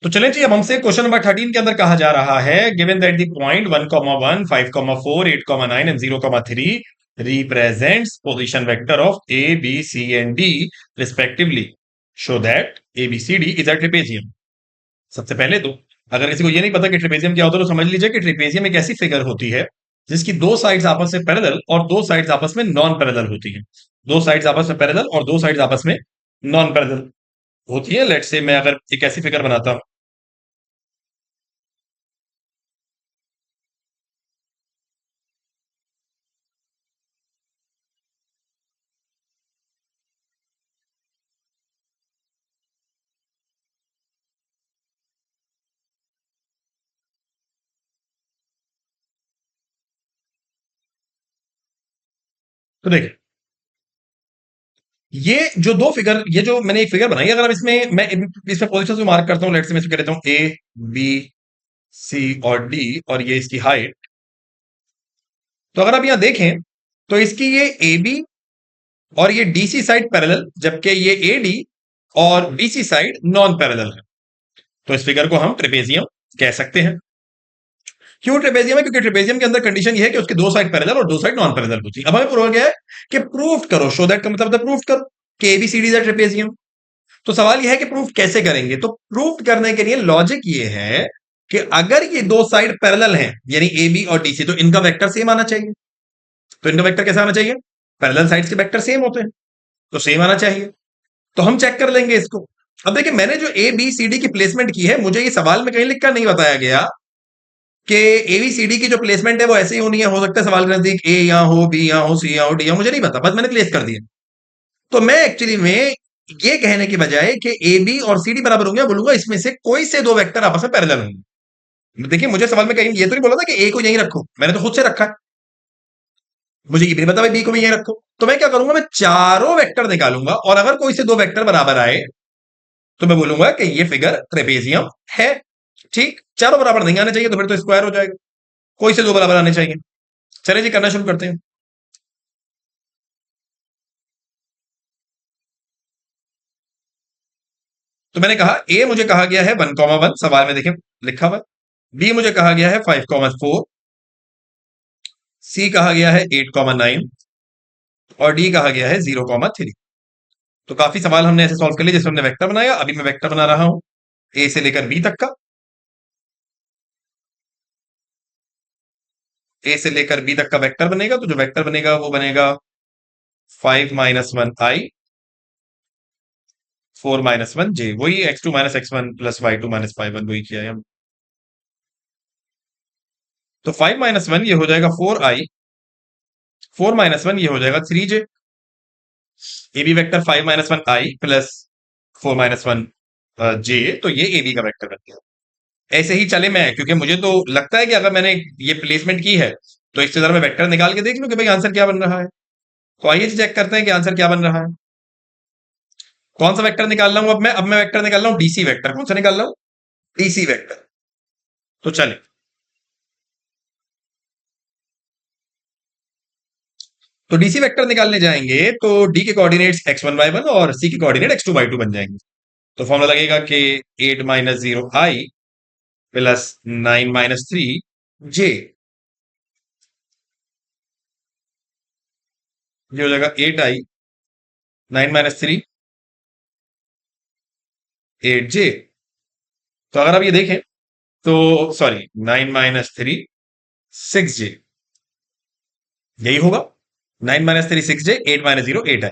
तो चलें जी, अब हमसे क्वेश्चन नंबर 13 के अंदर कहा जा रहा है, given that the point 1,1, 5,4, 8,9 and 0,3 represents position vector of A, B, C and D respectively. Show that ABCD is a trapezium. सबसे पहले तो अगर किसी को ये नहीं पता कि ट्रेपेजियम क्या होता है तो समझ लीजिए कि ट्रेपेजियम एक ऐसी फिगर होती है जिसकी दो साइड्स आपस में पैरेलल और दो साइड्स आपस में नॉन पैरेलल होती हैं। दो साइड्स आपस में पैरेलल और दो साइड्स आपस में नॉन पैरेलल होती है। लेट्स से मैं अगर एक ऐसी फिगर बनाता हूं, तो देखिए ये जो दो फिगर, ये जो मैंने एक फिगर बनाई, अगर आप इसमें मैं इसमें पोजीशन को मार्क करता हूं, लेट्स से मैं इसमें कह देता हूं ए, बी, सी और डी, और ये इसकी हाइट। तो अगर आप यहां देखें तो इसकी ये ए बी और ये डीसी साइड पैरेलल, जबकि ये एडी और बीसी साइड नॉन पैरेलल है। तो इस फिगर को हम ट्रेपेजियम कह सकते हैं। क्यों ट्रेपेजियम है? क्योंकि ट्रेपेजियम के अंदर कंडीशन ये है कि उसके दो साइड पैरेलल और दो साइड नॉन पैरेलल होती है। अब हमें प्रूव क्या है कि प्रूफ करो, शो दैट का मतलब प्रूफ करो कि एबीसीडी इज अ ट्रेपेजियम। तो सवाल यह है कि प्रूफ कैसे करेंगे? तो प्रूफ करने के लिए लॉजिक ये है कि अगर ये दो साइड पैरेलल हैं, यानी ए बी और डीसी, तो इनका वेक्टर सेम आना चाहिए। तो इनका वेक्टर कैसा आना चाहिए? पैरेलल साइड्स के वेक्टर सेम होते हैं, तो सेम आना चाहिए। तो हम चेक कर लेंगे इसको। अब देखिए मैंने जो ए बी सी डी की प्लेसमेंट की है, मुझे ये सवाल में कहीं लिखकर नहीं बताया गया कि ए बी सी डी की जो प्लेसमेंट है वो ऐसे ही होनी है। हो सकता है सवाल के नजदीक ए यहाँ हो, बी यहाँ हो, सी यहाँ हो, डी यहाँ, मुझे नहीं पता, बस मैंने प्लेस कर दिया। तो मैं एक्चुअली में ये कहने की बजाय कि ए बी और सी डी बराबर होंगे, बोलूंगा इसमें से कोई से दो वेक्टर आपस में पैरेलल होंगे। देखिए मुझे सवाल में कहीं ये तो नहीं बोला था कि ए को यहीं रखो, मैंने तो खुद से रखा है। मुझे ये भी नहीं पता भाई बी को भी यहीं रखो, तो मैं क्या करूंगा, मैं चारों वेक्टर निकालूंगा और अगर कोई से दो वेक्टर बराबर आए तो मैं बोलूंगा कि ये फिगर ट्रेपेजियम है। ठीक, चारों बराबर नहीं आने चाहिए तो फिर तो स्क्वायर हो जाएगा, कोई से दो बराबर आने चाहिए। चलिए जी करना शुरू करते हैं। तो मैंने कहा ए मुझे कहा गया है 1,1, सवाल में देखें लिखा हुआ। बी मुझे कहा गया है 5,4, सी कहा गया है 8,9 और डी कहा गया है 0,3। तो काफी सवाल हमने ऐसे सॉल्व कर लिए जैसे हमने वेक्टर बनाया। अभी मैं वेक्टर बना रहा हूं ए से लेकर बी तक का। ए से लेकर बी तक का वेक्टर बनेगा, तो जो वेक्टर बनेगा वो बनेगा 5 - 1 i, 4 - 1 j, वही x2 - x1 plus y2 - y1, वही किया है हम। तो 5 - 1 ये हो जाएगा 4i, 4 - 1 ये हो जाएगा 3j। A B vector 5 - 1 i plus 4 - 1 j, तो ये ए बी का वेक्टर बन गया। ऐसे ही चले मैं, क्योंकि मुझे तो लगता है कि अगर मैंने ये प्लेसमेंट की है तो इससे जरा मैं वेक्टर निकाल के देख लूं कि भाई आंसर क्या बन रहा है। तो आइए चेक करते हैं कि आंसर क्या बन रहा है। कौन सा वेक्टर निकाल रहा हूं अब मैं वेक्टर निकाल रहा हूं डीसी वेक्टर। कौन सा निकाल रहा हूं? DC vector. तो चले, तो डीसी वेक्टर निकालने जाएंगे तो डी के कोऑर्डिनेट्स x1 y1 और सी के कोऑर्डिनेट x2 y2 बन जाएंगे। तो फॉर्मूला लगेगा कि 8 - 0i प्लस 9 - 3j, ये हो जाएगा 8i, 9 - 3 8j। तो अगर आप ये देखें तो सॉरी 9 - 3 6j, यही होगा। 9 - 3 6j, 8 - 0 8i।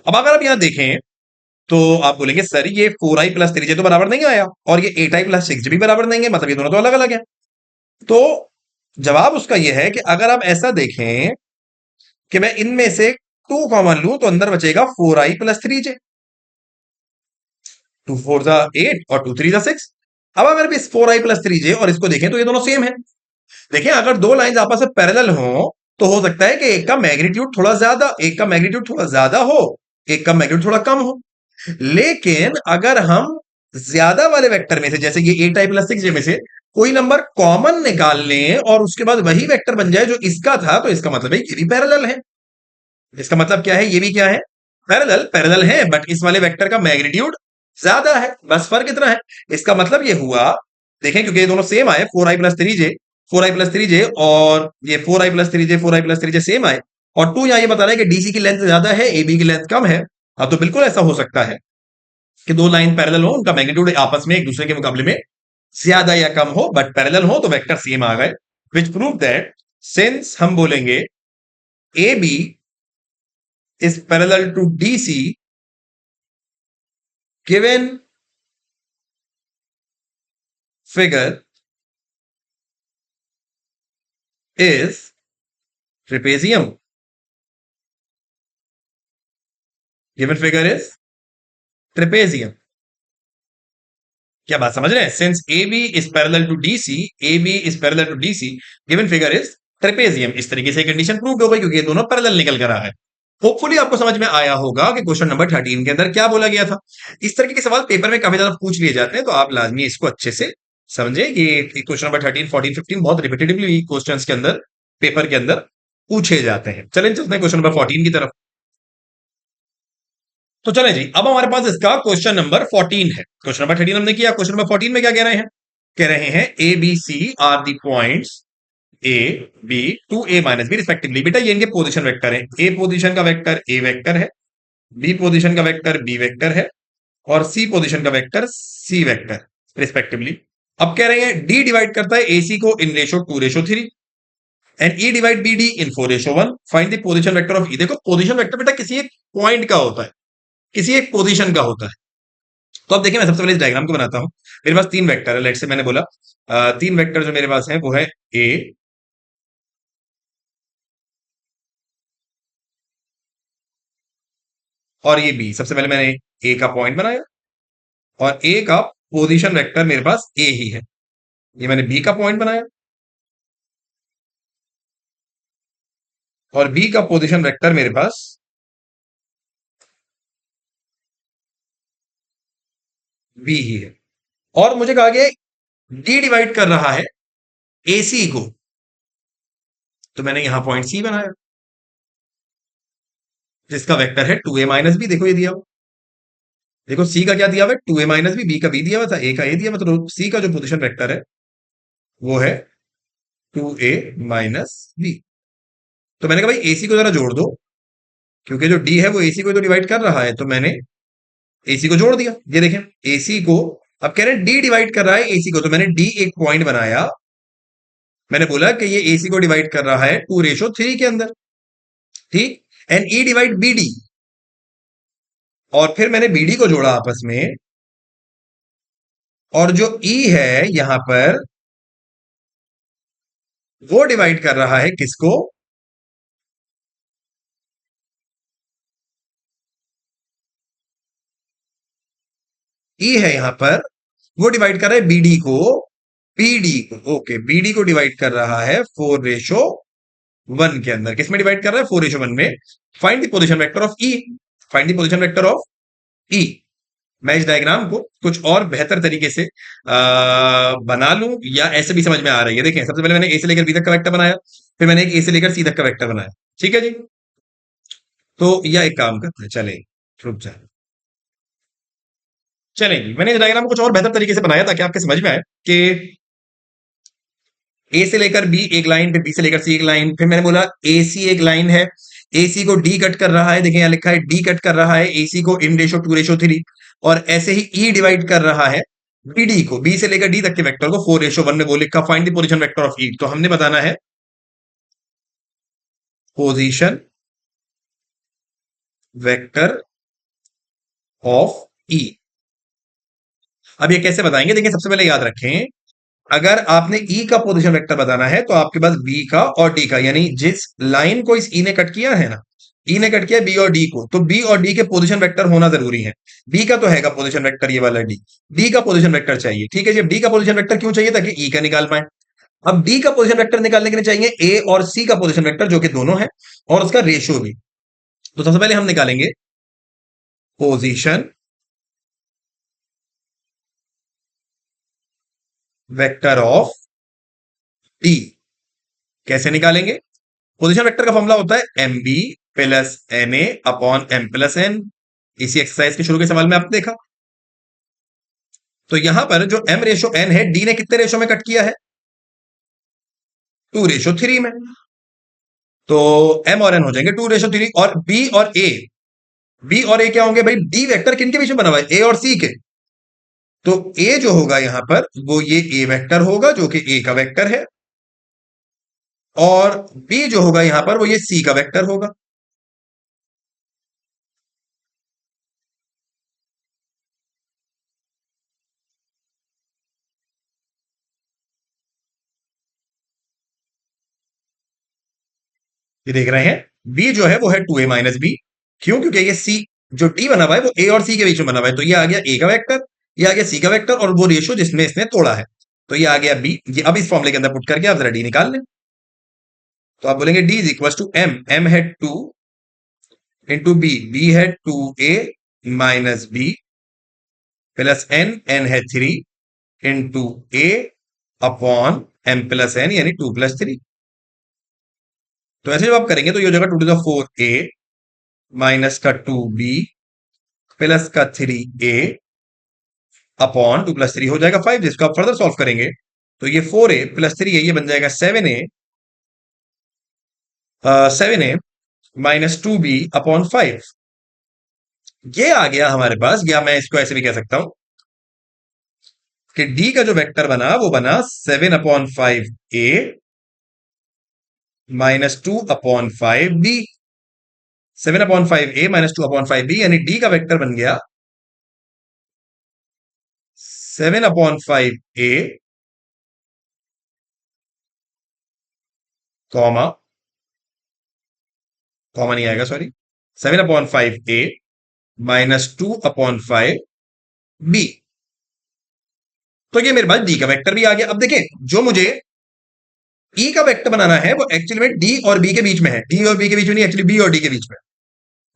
अब अगर आप यहां देखें तो आप बोलेंगे सर ये 4i प्लस 3j तो बराबर नहीं आया और ये 8i प्लस 6j भी बराबर नहीं है, मतलब ये दोनों तो अलग अलग है। तो जवाब उसका यह है कि अगर आप ऐसा देखें कि मैं इनमें से 2 कॉमन लूं तो अंदर बचेगा 4i प्लस 3j। 2 4 जा 8 और 2 3 जा 6। अब अगर भी इस 4i प्लस 3j और इसको देखें तो ये दोनों सेम है। देखिए अगर दो लाइंस आपस में पैरेलल हो तो हो सकता है कि एक का मैग्नीट्यूड थोड़ा ज्यादा, एक का मैग्नीट्यूड थोड़ा ज्यादा हो, एक का मैग्नीट्यूड थोड़ा कम हो। लेकिन अगर हम ज्यादा वाले वेक्टर में से, जैसे ये 8i प्लस 6j में से कोई नंबर कॉमन निकाल लें और उसके बाद वही वेक्टर बन जाए जो इसका था, तो इसका मतलब है ये भी पैरेलल है। इसका मतलब क्या है, ये भी क्या है, पैरेलल। पैरेलल है बट इस वाले वेक्टर का मैग्नीट्यूड ज्यादा है, बस फर्क इतना है। इसका मतलब ये हुआ, देखें क्योंकि ये दोनों सेम आए, 4i plus 3j, 4i plus 3j और ये 4i plus 3j, 4i plus 3j same आए और टू यहां ये बता रहा है कि डीसी की लेंथ ज्यादा है, एबी की लेंथ कम है। अब तो बिल्कुल ऐसा हो सकता है कि दो लाइन पैरेलल हो, उनका मैग्नीट्यूड आपस में एक दूसरे के मुकाबले में ज्यादा या कम हो, बट पैरेलल हो तो वेक्टर सेम आ गए। विच प्रूव दैट सिंस हम बोलेंगे A B is parallel to D C given figure is trapezium. Given figure is trapezium. क्या बात समझ रहे हैं? Since A B is parallel to D C, A B is parallel to D C, given figure is trapezium. इस तरीके से condition prove हो गई क्योंकि ये दोनों पैरेलल निकल कर रहा है। होपफुली आपको समझ में आया होगा कि क्वेश्चन नंबर 13 के अंदर क्या बोला गया था। इस तरीके के सवाल पेपर में काफी ज्यादा पूछ लिए जाते हैं, तो आप लाजमी इसको अच्छे से समझे। ये क्वेश्चन नंबर 13 14 15 बहुत रिपीटेटिवली क्वेश्चन के अंदर पेपर के अंदर पूछे जाते हैं। चलें चलते हैं क्वेश्चन नंबर 14 की तरफ। तो चलें जी, अब हमारे पास इसका क्वेश्चन नंबर 14 है। क्वेश्चन नंबर 13 हमने किया, क्वेश्चन नंबर 14 में क्या कह रहे हैं? कह रहे हैं A B C are the points A B two A minus B respectively. बेटा ये इनके पोजीशन वेक्टर है। ए पोजीशन का वेक्टर ए वेक्टर है, बी पोजीशन का वेक्टर बी वेक्टर है और सी पोजीशन का वेक्टर सी वेक्टर रिस्पेक्टिवली। अब कह रहे हैं डी डिवाइड करता है एसी को in ratio 2:3 and E divide B D in 4:1। Find the position vector of E. देखो पोजीशन वेक्टर बेटा किसी एक पॉइंट का होता है, किसी एक पोजीशन का होता है। तो अब देखिए मैं सबसे पहले इस डायग्राम को बनाता हूं। मेरे पास तीन वेक्टर है, लेट से मैंने बोला तीन वेक्टर जो मेरे पास है वो है ए और ये बी। सबसे पहले मैंने ए का पॉइंट बनाया और ए का पोजीशन वेक्टर मेरे पास ए ही है। ये मैंने बी का पॉइंट बनाया और बी का पोजीशन वेक्टर मेरे पास बी ही है। और मुझे कहा गया डी डिवाइड कर रहा है एसी को, तो मैंने यहां पॉइंट सी बनाया जिसका वेक्टर है 2a - बी। देखो ये दिया हुआ, देखो सी का क्या दिया हुआ है, 2a - बी, बी का बी दिया हुआ था, ए का ए दिया हुआ, तो सी का जो पोजीशन वेक्टर है वो है 2a - बी। तो मैंने कहा भाई एसी को जरा जोड़ दो, क्योंकि जो डी है वो एसी को तो डिवाइड कर रहा है, तो मैंने एसी को जोड़ दिया। ये देखें एसी को, अब कह रहे हैं डी डिवाइड कर रहा है एसी को, तो मैंने डी एक पॉइंट बनाया। मैंने बोला कि ये एसी को डिवाइड कर रहा है 2:3 के अंदर, ठीक। And E divide B D, और फिर मैंने बीडी को जोड़ा आपस में, और जो ई है यहां पर वो डिवाइड कर रहा है किसको, ई है यहां पर, वो डिवाइड कर रहा है बीडी को, बीडी को, ओके, बीडी को डिवाइड कर रहा है 4:1 के अंदर। किसमें डिवाइड कर रहा है, 4:1 में। Find the position vector of E, find the position vector of E. मैं इस डायग्राम को कुछ और बेहतर तरीके से बना लूं या ऐसे भी समझ में आ रही है। देखें सबसे पहले मैंने ए से लेकर बी तक का वेक्टर बनाया, फिर मैंने एक ए से लेकर सी तक का वेक्टर बनाया, ठीक है जी। तो यह एक काम करते हैं, चले रुक जाए, चलेंगी। मैंने इस डायग्राम को कुछ और बेहतर तरीके से बनाया ताकि आपके समझ में आए कि ए से लेकर बी एक लाइन, फिर बी से लेकर सी एक लाइन, फिर मैंने बोला ए सी एक लाइन है, एसी को डी कट कर रहा है, देखिए यहां लिखा है डी कट कर रहा है एसी को इन रेशो 2:3, और ऐसे ही ई डिवाइड कर रहा है बीडी को, बी से लेकर डी तक के वेक्टर को 4:1 में। वो लिखा find the position vector of E, तो हमने बताना है पोजीशन वेक्टर ऑफ ई। अब ये कैसे बताएंगे, देखिए सबसे पहले याद रखें, अगर आपने ई का पोजीशन वेक्टर बताना है तो आपके पास बी का और डी का, यानी जिस लाइन को इस ई ने कट किया है ना, ई ने कट किया बी और डी को, तो बी और डी के पोजीशन वेक्टर होना जरूरी है। बी का तो हैगा पोजीशन वेक्टर ये वाला डी, डी का पोजीशन वेक्टर चाहिए, ठीक है जी। डी का पोजीशन वेक्टर क्यों चाहिए, ताकि ई का निकाल पाए। अब डी का पोजीशन वेक्टर निकालने के लिए चाहिए ए और सी का पोजीशन वेक्टर, जो कि दोनों है, और उसका रेशियो भी। तो सबसे पहले हम निकालेंगे पोजीशन वेक्टर ऑफ डी। कैसे निकालेंगे, पोजीशन वेक्टर का फॉर्मूला होता है m B plus N a upon M plus n. इसी एक्सरसाइज के शुरू के सवाल में आपने देखा। तो यहां पर जो एम रेशो एन है, डी ने कितने रेशो में कट किया है, 2:3 में। तो एम और एन हो जाएंगे 2:3, और बी और ए, बी और ए क्या होंगे भाई, डी वेक्टर किनके बीच में बना हुआ है, ए और सी के। तो ए जो होगा यहां पर वो ये ए वेक्टर होगा जो कि ए का वेक्टर है, और बी जो होगा यहां पर वो ये सी का वेक्टर होगा। ये देख रहे हैं, बी जो है वो है 2a - बी। क्यों, क्योंकि ये सी, जो डी बना हुआ है वो ए और सी के बीच में बना हुआ है, तो ये आ गया ए का वेक्टर, ये आ गया सी का वेक्टर, और वो रेशियो जिसमें इसने तोड़ा है, तो ये आ गया बी। ये अब इस फॉर्मूले के अंदर पुट करके आप जरा डी निकाल लें। तो आप बोलेंगे D is equal to m, m है 2 इंटू बी, बी है 2a - B plus N, N है 3 इंटू ए अपॉन एम प्लस एन, यानी 2+3। तो ऐसे जब आप करेंगे तो ये हो जाएगा 2⁴ ए माइनस का 2b प्लस का 3a अपॉन 2+3 हो जाएगा 5। जिसको आप फर्दर सॉल्व करेंगे तो ये 4a प्लस 3a, ये बन जाएगा 7a माइनस 2b अपॉन 5। ये आ गया हमारे पास, या मैं इसको ऐसे भी कह सकता हूं कि डी का जो वेक्टर बना वो बना 7/5a minus 2/5b, 7/5a minus 2/5b, यानी डी का वेक्टर बन गया 7/5 a कॉमा, कॉमा नहीं आएगा सॉरी, 7/5 a -2/5 b। तो ये मेरे पास डी का वेक्टर भी आ गया। अब देखें, जो मुझे ई का वेक्टर बनाना है वो एक्चुअली में डी और बी के बीच में है। डी और बी के बीच में नहीं, एक्चुअली बी और डी के बीच में।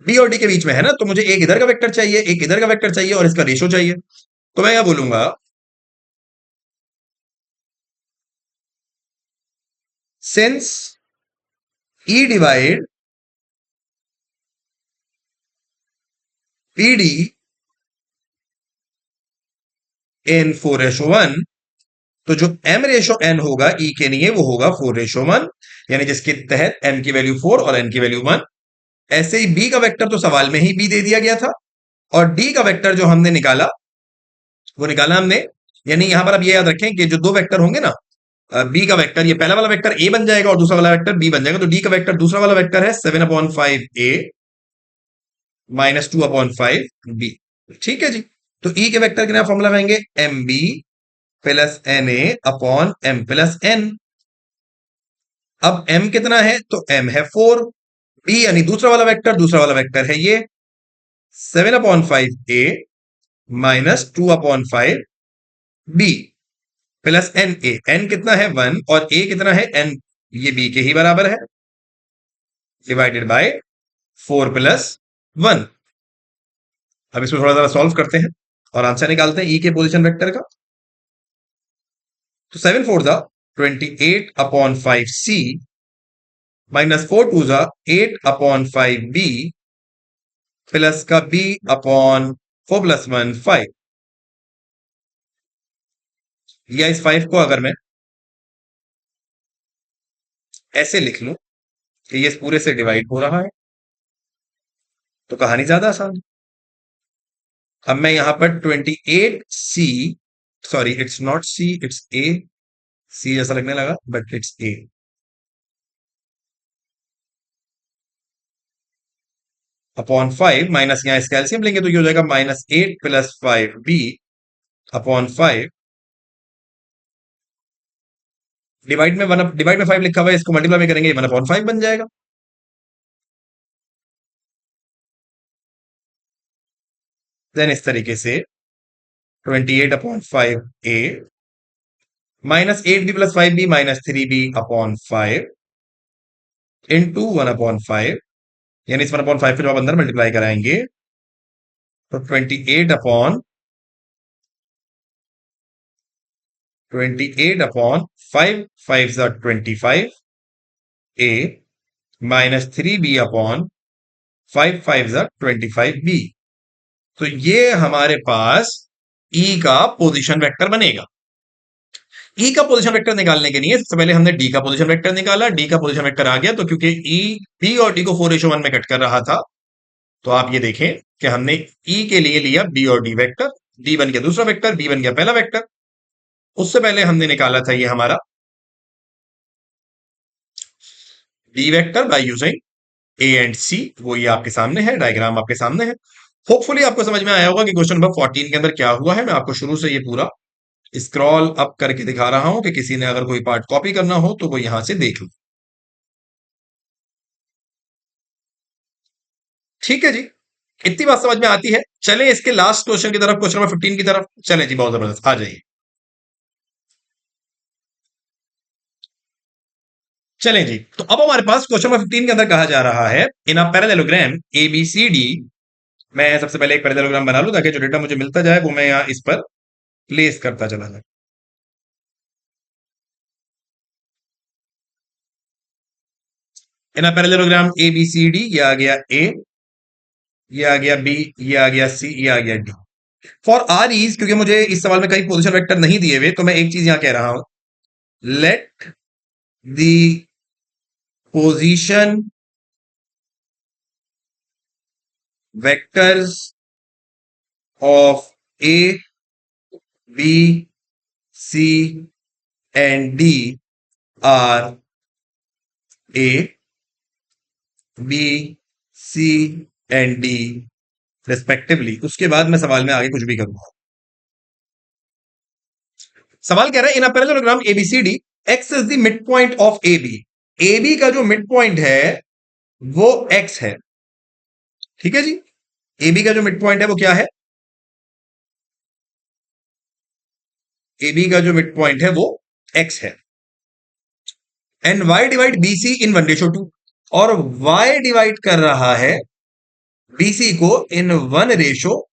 बी और डी के बीच में है ना, तो मुझे एक इधर का वेक्टर चाहिए, एक इधर का वेक्टर चाहिए और इसका रेशो चाहिए। तो मैं यह बोलूंगा since E divide P D in 4:1, तो जो m रेशो n होगा ई के लिए वो होगा 4:1, यानी जिसके तहत m की वैल्यू 4 और n की वैल्यू 1। ऐसे ही b का वेक्टर तो सवाल में ही b दे दिया गया था, और d का वेक्टर जो हमने निकाला वो निकाला हमने, यानी यहां पर आप ये याद रखें कि जो दो वेक्टर होंगे ना, बी का वेक्टर, ये पहला वाला वेक्टर ए बन जाएगा और दूसरा वाला वेक्टर बी बन जाएगा। तो डी का वेक्टर दूसरा वाला वेक्टर है 7/5 a -2/5 b। ठीक है जी। तो ई के वेक्टर के लिए फॉर्मूला लगाएंगे m B plus N a upon M plus n. अब m कितना है, तो m है 4। b यानी दूसरा वाला वेक्टर, दूसरा वाला वेक्टर है ये 7/5 a -2/5 b plus N a. N कितना है 1 और ए कितना है n, ये b के ही बराबर है, डिवाइडेड बाय 4+1। अब इसको थोड़ा सा सॉल्व करते हैं और आंसर निकालते हैं ई के पोजीशन वेक्टर का। तो 7×4 = 28/5c -4×2 = 8/5b प्लस का b अपॉन 4+1 5। या इस 5 को अगर मैं ऐसे लिख लूं कि ये इस पूरे से डिवाइड हो रहा है, तो कहानी ज्यादा आसान है। अब मैं यहां पर 28c, sorry it's not c, it's a, c जैसा लगने लगा but it's a, upon 5 minus, यहां इसका एलसीएम लेंगे तो ये हो जाएगा -8 + 5b अपॉन 5। डिवाइड में 5 लिखा हुआ है, इसको मल्टीप्लाई में करेंगे 1/5 बन जाएगा। देन इस तरीके से 28/5a -8b + 5b -3b upon 5 into 1/5, यानी इस 1/5 को जब आप अंदर मल्टीप्लाई कराएंगे तो 28/5, 5 * 25 a -3b अपॉन 5 * 25b। तो ये हमारे पास ई का पोजीशन वेक्टर बनेगा। ई का पोजीशन वेक्टर निकालने के लिए सबसे पहले हमने डी का पोजीशन वेक्टर निकाला। डी का पोजीशन वेक्टर आ गया, तो क्योंकि ई बी और डी को 4:1 में कट कर रहा था, तो आप ये देखें कि हमने ई के लिए लिया बी और डी वेक्टर। डी बन गया दूसरा वेक्टर, बी बन गया पहला वेक्टर। उससे पहले हमने निकाला था ये हमारा D vector by using A and C, वो ये आपके सामने है, डायग्राम आपके सामने है। होपफुली आपको समझ में आया होगा कि क्वेश्चन नंबर 14 के अंदर क्या हुआ है। मैं आपको शुरू से ये पूरा स्क्रॉल अप करके दिखा रहा हूं कि किसी ने अगर कोई पार्ट कॉपी करना हो तो वो यहां से देख लो। ठीक है जी, इतनी बात समझ में आती है। चलें इसके लास्ट क्वेश्चन की तरफ, क्वेश्चन नंबर 15 की तरफ चलें जी। बहुत जबरदस्त, आ जाइए। चलें जी, तो अब हमारे पास क्वेश्चन नंबर 15 के अंदर कहा जा रहा है in a parallelogram A B C D. मैं सबसे पहले एक पैरेललोग्राम बना लूं ताकि जो डेटा मुझे मिलता जाए वो मैं यहां इस पर प्लेस करता चला जाए। In a parallelogram A B C D, ये आ गया ए, ये आ गया बी, ये आ गया सी, ये आ गया डी। फॉर आर इज, क्योंकि मुझे इस सवाल में कहीं पोजीशन वेक्टर नहीं दिए हुए, तो मैं एक चीज यहां कह रहा हूं, let the position vectors of A B C and D are A B C and D respectively. उसके बाद मैं सवाल में आगे कुछ भी करूंगा। सवाल कह रहा है in a parallelogram ABCD X is the mid point of AB. AB का जो मिड पॉइंट है वो एक्स है। ठीक है जी, एबी का जो मिड पॉइंट है वो क्या है? एबी का जो मिड पॉइंट है वो एक्स है। And Y divide BC in 1:2, और वाई डिवाइड कर रहा है बीसी को इन 1:2।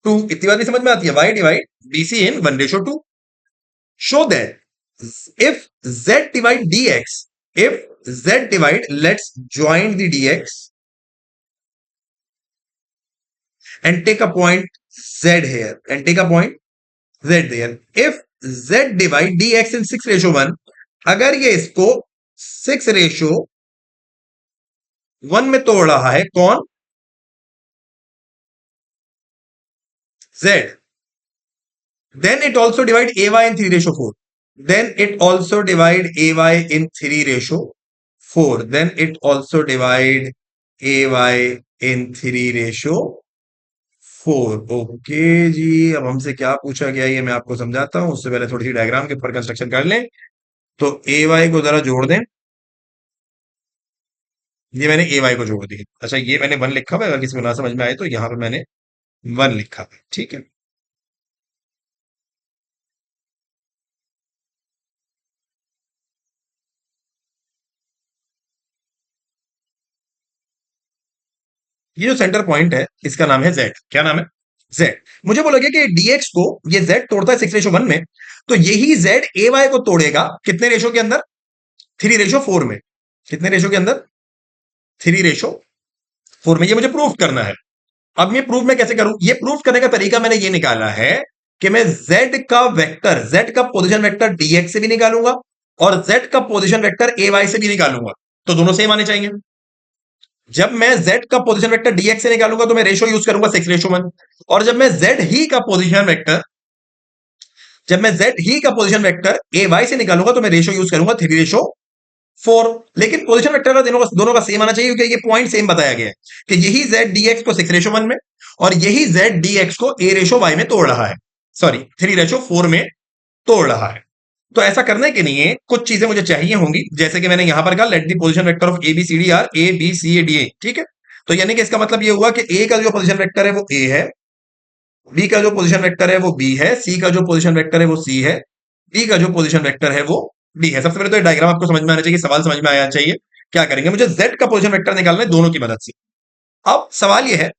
इतनी बात नहीं समझ में आती है? Y divide BC in 1:2। Show that if z divide dx, if z divide, let's join the dx and take a point z here and take a point z there. If z divide dx in 6:1, अगर ये इसको 6:1 में तोड़ रहा है, कौन? z, then it also divide ay in 3:4. Then it also divide ay in 3:4. Then it also divide ay in 3:4. Okay जी, अब हमसे क्या पूछा गया ये मैं आपको समझाता हूं, उससे पहले थोड़ी सी डायग्राम के ऊपर कंस्ट्रक्शन कर लें। तो ए वाई को जरा जोड़ दें। ये मैंने ए वाई को जोड़ दिया। अच्छा, ये मैंने 1 लिखा हुआ है, अगर किसी को ना समझ में आए तो यहां पे मैंने 1 लिखा है। ठीक है, ये जो सेंटर पॉइंट है इसका नाम है जेड। क्या नाम है? जेड। मुझे बोला गया कि डीएक्स को ये जेड तोड़ता है 6:1 में, तो यही जेड ए वाई को तोड़ेगा कितने रेशो के अंदर? 3:4 में। कितने रेशो के अंदर? 3:4 में। ये मुझे प्रूफ करना है। अब ये प्रूफ मैं कैसे करूं? ये प्रूफ करने का तरीका मैंने ये निकाला है कि मैं z का वेक्टर, z का पोजीशन वेक्टर dx से भी निकालूंगा और z का पोजीशन वेक्टर ay से भी निकालूंगा, तो दोनों सेम आने चाहिए। जब मैं z का पोजीशन वेक्टर dx से निकालूंगा तो मैं रेशो यूज करूंगा 6:1, और जब मैं z ही का पोजीशन वेक्टर, जब मैं z ही का पोजीशन वेक्टर ay से निकालूंगा तो मैं रेशो यूज करूंगा 3:4। लेकिन पोजीशन वेक्टर का दोनों का सेम आना चाहिए, क्योंकि ये पॉइंट सेम बताया गया है कि यही z dx को 6:1 में और यही z dx को a:y में तोड़ रहा है, सॉरी 3:4 में तोड़ रहा है। तो ऐसा करने के लिए कुछ चीजें मुझे चाहिए होंगी, जैसे कि मैंने यहां पर कहा let the position vector of A B C D are A B C A D A. ठीक है, तो यानी कि इसका मतलब ये हुआ कि ए का जो पोजीशन वेक्टर है वो ए है, बी का जो पोजीशन वेक्टर है वो बी है, सी का जो पोजीशन वेक्टर है वो सी है, डी का जो पोजीशन वेक्टर है वो डी है। सबसे पहले तो ये डायग्राम आपको समझ में आना चाहिए, सवाल समझ में आना चाहिए। क्या करेंगे? मुझे जेड का पोजीशन वेक्टर निकालना है दोनों की मदद से। अब सवाल ये है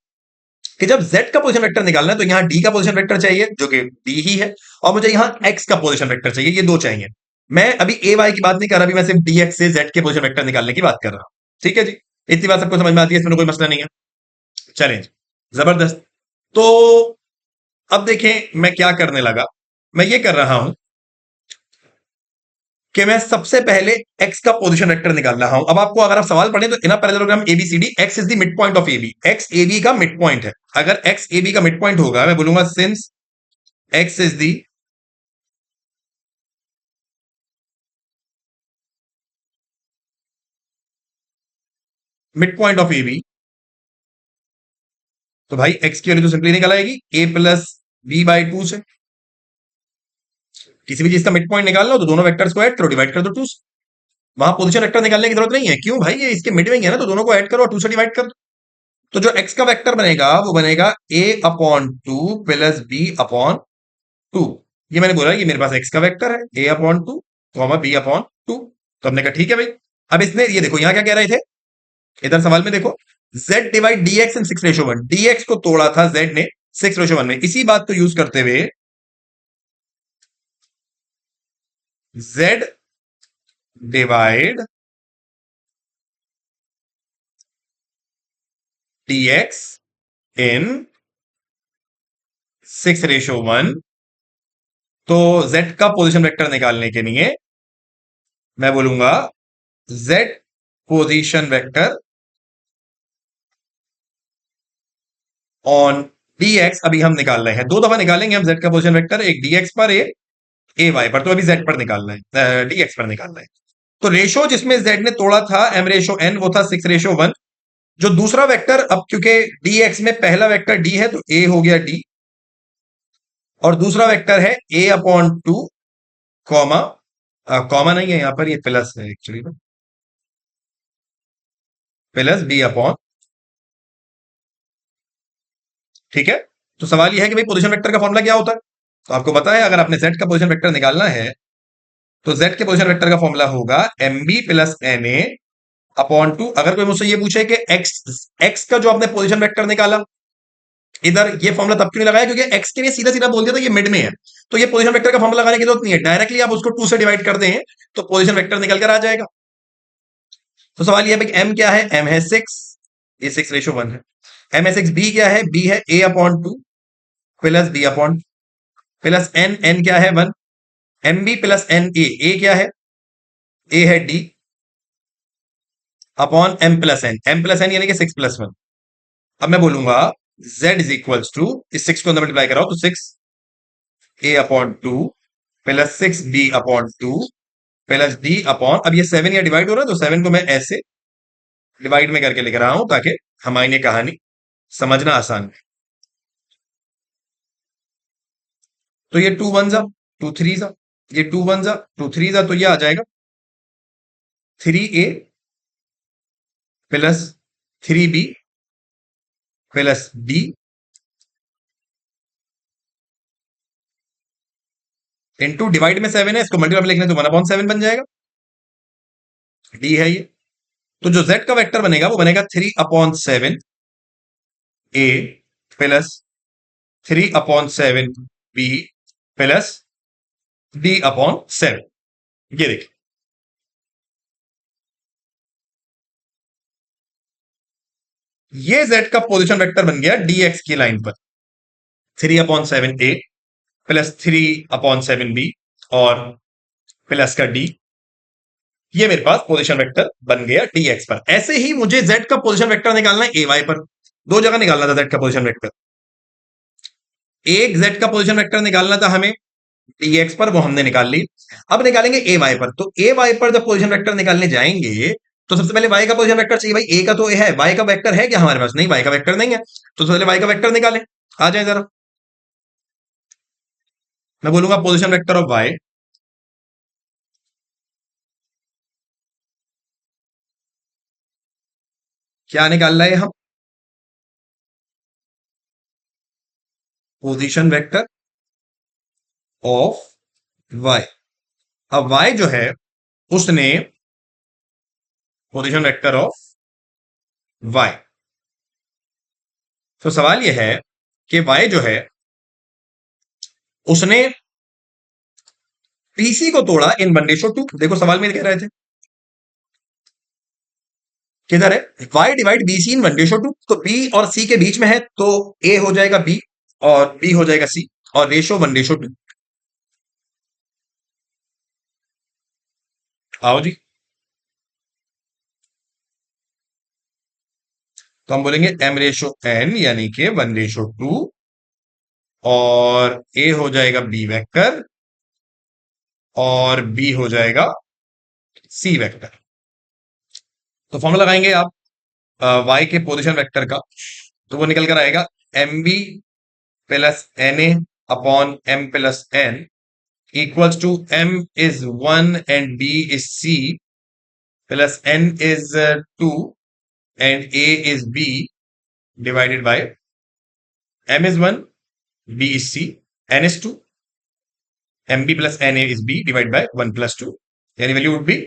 कि जब z का पोजीशन वेक्टर निकालना है तो यहां d का पोजीशन वेक्टर चाहिए जो कि d ही है, और मुझे यहां x का पोजीशन वेक्टर चाहिए, ये दो चाहिए। मैं अभी ए वाई की बात नहीं कर रहा, अभी मैं सिर्फ dx से z के पोजीशन वेक्टर निकालने की बात कर रहा हूं। ठीक है जी, इतनी बात सबको समझ में आती है, इसमें कोई मसला नहीं है। चलें जी, जबरदस्त। तो अब देखें मैं क्या करने लगा। मैं ये कर रहा हूं कि मैं सबसे पहले x का पोजीशन वेक्टर निकाल रहा हूं। अब आपको अगर आप सवाल पढ़ें तो in a parallelogram ABCD x is the mid point of AB, x ab का मिड पॉइंट है। अगर x ab का मिड पॉइंट होगा, मैं बोलूंगा since x is the mid point of AB, तो भाई x की वैल्यू तो सिंपली निकल आएगी a प्लस b/2 से। किसी भी चीज का मिड पॉइंट निकालना हो तो दोनों वेक्टर्स को ऐड करो, डिवाइड कर दो 2 से। वहां पोजीशन वेक्टर निकालने की जरूरत नहीं है। क्यों भाई? ये इसके मिड में ही है ना, तो दोनों को ऐड करो और 2 से डिवाइड कर दो। तो जो x का वेक्टर बनेगा वो बनेगा a/2 प्लस b/2। ये मैंने बोला कि मेरे पास x का वेक्टर है a/2 b/2। तो हमने कहा ठीक है भाई। अब इसने ये देखो यहां क्या कह रहे थे, इधर सवाल में देखो, z डिवाइड dx इन 6:1, dx को तोड़ा था z ने 6:1 में। इसी बात को यूज करते हुए z डिवाइड dx इन 6:1, तो z का पोजीशन वेक्टर निकालने के लिए मैं बोलूंगा z position vector on dx। अभी हम निकाल रहे हैं, 2 दफा निकालेंगे हम z का पोजीशन वेक्टर, एक dx पर एक ए वाई पर। तो अभी z पर निकालना है, dx पर निकालना है। तो रेशो जिसमें z ने तोड़ा था m/n वो था 6:1। जो दूसरा वेक्टर, अब क्योंकि dx में पहला वेक्टर d है तो a हो गया d, और दूसरा वेक्टर है a/2 कॉमा, कॉमा नहीं है यहां पर, ये प्लस है एक्चुअली, प्लस बी अपॉन, ठीक है। तो सवाल यह है कि भाई पोजीशन वेक्टर का फॉर्मूला क्या होता है। तो आपको पता है, अगर आपने जेड का पोजीशन वेक्टर निकालना है तो जेड के पोजीशन वेक्टर का फॉर्मूला होगा m B plus N a upon two. अगर कोई मुझसे ये पूछे कि एक्स एक्स का जो आपने पोजीशन वेक्टर निकाला, इधर ये फॉर्मूला तब क्यों नहीं लगाया, क्योंकि एक्स के लिए सीधा सीधा बोल दिया था ये मिड में है, तो ये पोजीशन वेक्टर का फॉर्मूला लगाने की जरूरत नहीं है, डायरेक्टली आप उसको 2 से डिवाइड कर दें तो पोजीशन वेक्टर निकल कर आ जाएगा। तो सवाल ये है भाई एम क्या है, एम है 6, ये 6:1 है। एम है 6, बी क्या है, बी है A upon 2 plus B upon, plus N, N क्या है 1, M B plus N A क्या है, ए है D upon M plus N यानी कि 6+1। अब मैं बोलूंगा z इज इक्वल्स टू, इस 6 को अंदर मल्टीप्लाई कराओ तो 6 A upon 2 plus 6 B upon 2 plus D upon, अब ये 7 या डिवाइड हो रहा है तो 7 को मैं ऐसे डिवाइड में करके लिख रहा हूं ताकि हमारी ये कहानी समझना आसान है। तो ये 2 1 जा 2 3 जा, ये 2 1 जा 2 3 जा, तो ये आ जाएगा 3a plus 3b plus D into, divide में 7 है, इसको मल्टीप्लाई में लिखने तो 1/7 बन जाएगा, डी है ये। तो जो z का वेक्टर बनेगा वो बनेगा 3/7 ए प्लस 3/7 बी प्लस d/7। ये देखिए, ये z का पोजीशन वेक्टर बन गया dx की लाइन पर, 3/7 ए प्लस 3/7 बी और प्लस का डी, ये मेरे पास पोजीशन वेक्टर बन गया dx पर। ऐसे ही मुझे z का पोजीशन वेक्टर निकालना है ay पर, दो जगह निकालना था z का पोजीशन वेक्टर। एक z का पोजीशन वेक्टर निकालना था हमें dx पर, वो हमने निकाल ली। अब निकालेंगे ay पर, तो ay पर जब पोजीशन वेक्टर निकालने जाएंगे तो सबसे पहले y का पोजीशन वेक्टर चाहिए। भाई a का तो है, y का वेक्टर है क्या हमारे पास, नहीं y का वेक्टर नहीं है, तो सबसे पहले y का वेक्टर निकालें। आ जाए जरा, मैं बोलूंगा पोजीशन वेक्टर ऑफ y, क्या निकाल रहे हैं हम, पोजीशन वेक्टर ऑफ y। अब y जो है उसने पोजीशन वेक्टर ऑफ y, तो सवाल यह है कि y जो है उसने पीसी को तोड़ा इन 1:2। देखो सवाल में कह रहे थे किधर है, y डिवाइड बी सी इन 1:2, तो b और c के बीच में है तो a हो जाएगा b और b हो जाएगा c और रेशो 1:2। आओ जी, तो हम बोलेंगे m/n यानी कि 1:2 और a हो जाएगा b वेक्टर और b हो जाएगा c वेक्टर। तो फॉर्मूला लगाएंगे आप y के पोजीशन वेक्टर का, तो वो निकल कर आएगा m B plus N a upon M plus n equals to m is 1 and b is c plus n is 2 and a is b divided by m is 1, b is c, n is 2, mb plus na is b divided by 1 plus 2, यानी value would be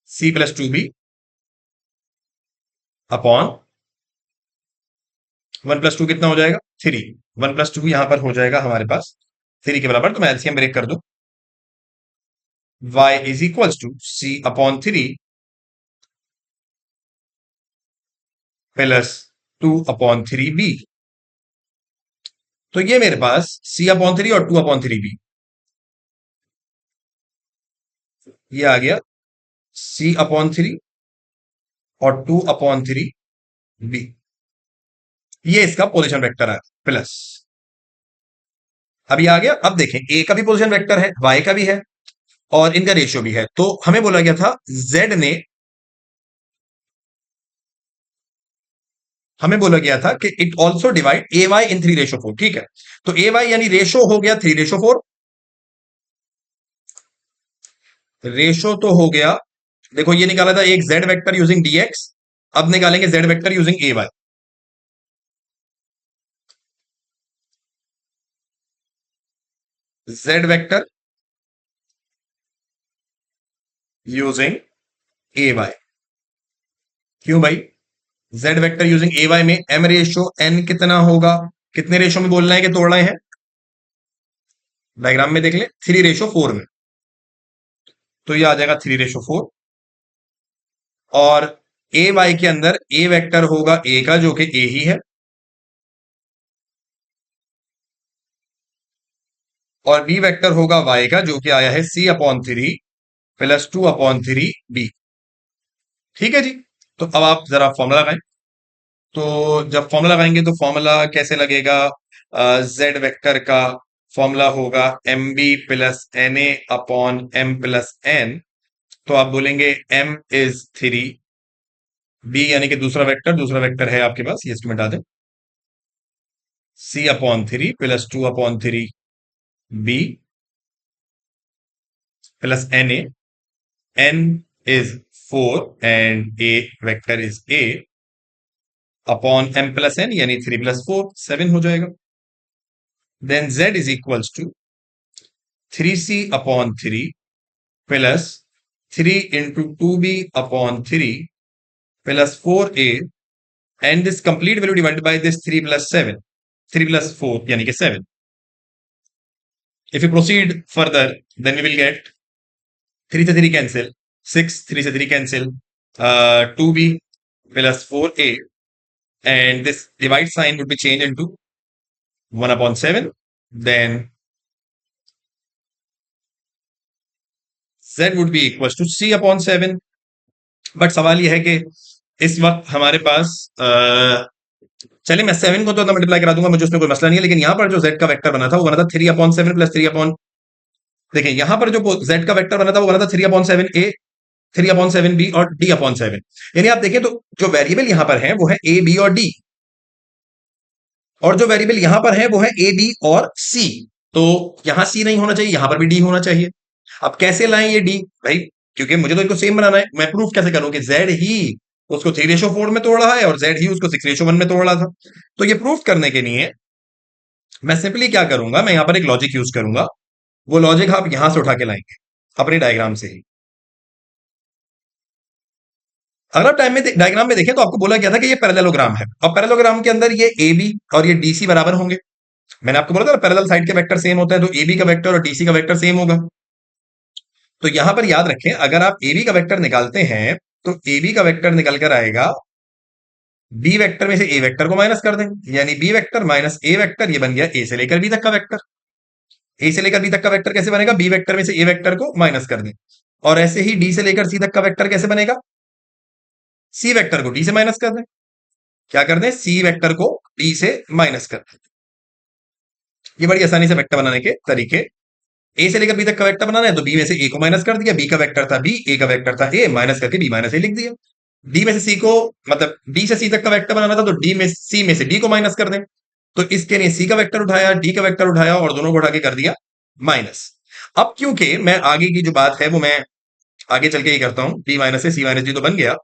c plus 2b upon 1 plus 2 कितना हो जाएगा 3, 1 plus 2 यहां पर हो जाएगा हमारे पास 3 के बराबर, तो मैं एलसीएम ब्रेक कर दूं, y is equals to c upon 3 plus 2 upon 3b। तो ये मेरे पास c upon 3 और 2 upon 3b, ये आ गया c upon 3 और 2 upon 3b, ये इसका पोजीशन वेक्टर है प्लस। अब ये आ गया। अब देखें a का भी पोजीशन वेक्टर है, y का भी है और इनका रेशियो भी है, तो हमें बोला गया था z ने, हमें बोला गया था कि it also divide A Y in 3:4। ठीक है, तो ए वाई यानी रेशो हो गया 3:4 रेशो तो हो गया। देखो ये निकाला था एक जेड वेक्टर यूजिंग डीएक्स, अब निकालेंगे Z vector using A Y. Z vector using A Y. क्यों भाई? Z vector using A Y में एम रेशो एन कितना होगा? कितने रेशो में बोलना है कि तोड़ रहे हैं? डायग्राम में देख ले, 3:4 में। तो ये आ जाएगा 3:4। और ए वाई के अंदर ए वेक्टर होगा ए का, जो कि ए ही है, और बी वेक्टर होगा वाई का, जो कि आया है C/3 + 2/3 बी। ठीक है जी। तो अब आप जरा फॉर्मूला लगाएं। तो जब फॉर्मूला लगाएंगे तो फॉर्मूला कैसे लगेगा? जेड वेक्टर का फॉर्मूला होगा MB + NA/M+N। तो आप बोलेंगे M इज 3, B यानी कि दूसरा वेक्टर है आपके पास, ये इसको मिटा दें, C/3 + 2/3 B + NA, N is 4 and A vector is A upon M+N यानी 3 + 4 7 हो जाएगा। Then Z is equals to 3C/3 plus 3 into 2B/3 plus 4A, and this complete value divided by this 3 plus 7, 3 plus 4 यानी कि 7. If you proceed further, then we will get 3 से 3 cancel, 6, 3 से 3 cancel, 2B plus 4A, and this divide sign would be changed into 1/7. Then Z would be equals to C/7. But सवाल यह है कि इस वक्त हमारे पास चलिए मैं 7 को तो मल्टीप्लाई करा दूंगा, मुझे उसमें कोई मसला नहीं है, लेकिन यहां पर जो Z का वेक्टर बना था वो बना था 3/7 प्लस 3 अपॉन, देखिए यहां पर जो Z का वेक्टर बना था वो बना था 3/7 A, 3/7 B और D/7। यानी आप देखें तो जो वेरिएबल यहां पर है वो है A, B और D, और जो वेरिएबल यहां पर है वो है A, B और C। तो यहां C नहीं होना चाहिए, यहां पर भी D होना चाहिए। अब कैसे लाएं ये D भाई? क्योंकि मुझे तो इनको सेम बनाना है, मैं प्रूफ कैसे करूं कि Z ही उसको 3:4 में तोड़ रहा है और Z ही उसको 6:1 में तोड़ रहा था? तो ये प्रूफ करने के लिए मैं सिंपली क्या करूंगा, मैं यहां पर एक लॉजिक यूज करूंगा। वो लॉजिक आप यहां से उठा के लाएंगे अपने डायग्राम से ही। अगर आप टाइम में डायग्राम में देखें तो आपको बोला गया था कि ये पैरेललोग्राम है, और पैरेललोग्राम के अंदर ये ए बी और ये डी सी बराबर होंगे। मैंने आपको बोला था ना पैरेलल साइड के वेक्टर सेम होता है, तो ए बी का वेक्टर और डीसी का वेक्टर सेम होगा। तो यहां पर याद रखें, अगर आप ए बी का वेक्टर निकालते हैं तो ए बी का वेक्टर निकल कर आएगा, बी वेक्टर में से ए वेक्टर को माइनस कर दें, यानी बी वेक्टर माइनस ए वेक्टर, ये बन गया ए से लेकर बी तक का वेक्टर। ए से लेकर बी तक का वेक्टर कैसे बनेगा? बी वेक्टर में से ए वेक्टर को माइनस कर दें। और ऐसे ही डी से लेकर सी तक का वेक्टर कैसे बनेगा? सी वेक्टर को डी से माइनस कर दें। क्या कर दें? सी वेक्टर को डी से माइनस कर दें। ये बड़ी आसानी से वेक्टर बनाने के तरीके। ए से लेकर बी तक का वेक्टर बनाना है तो बी में से ए को माइनस कर दिया, बी का वेक्टर था बी, ए का वेक्टर था ए, माइनस करके बी माइनस ए लिख दिया। डी में से सी को, मतलब डी से सी तक का वेक्टर बनाना था तो डी में सी में से डी को माइनस कर दें। तो इसके लिए सी का वेक्टर उठाया, डी का वेक्टर उठाया और दोनों को उठा के कर दिया माइनस। अब क्योंकि मैं आगे की जो बात है वो मैं आगे चल के ही करता हूं, B minus A C minus D तो बन गया।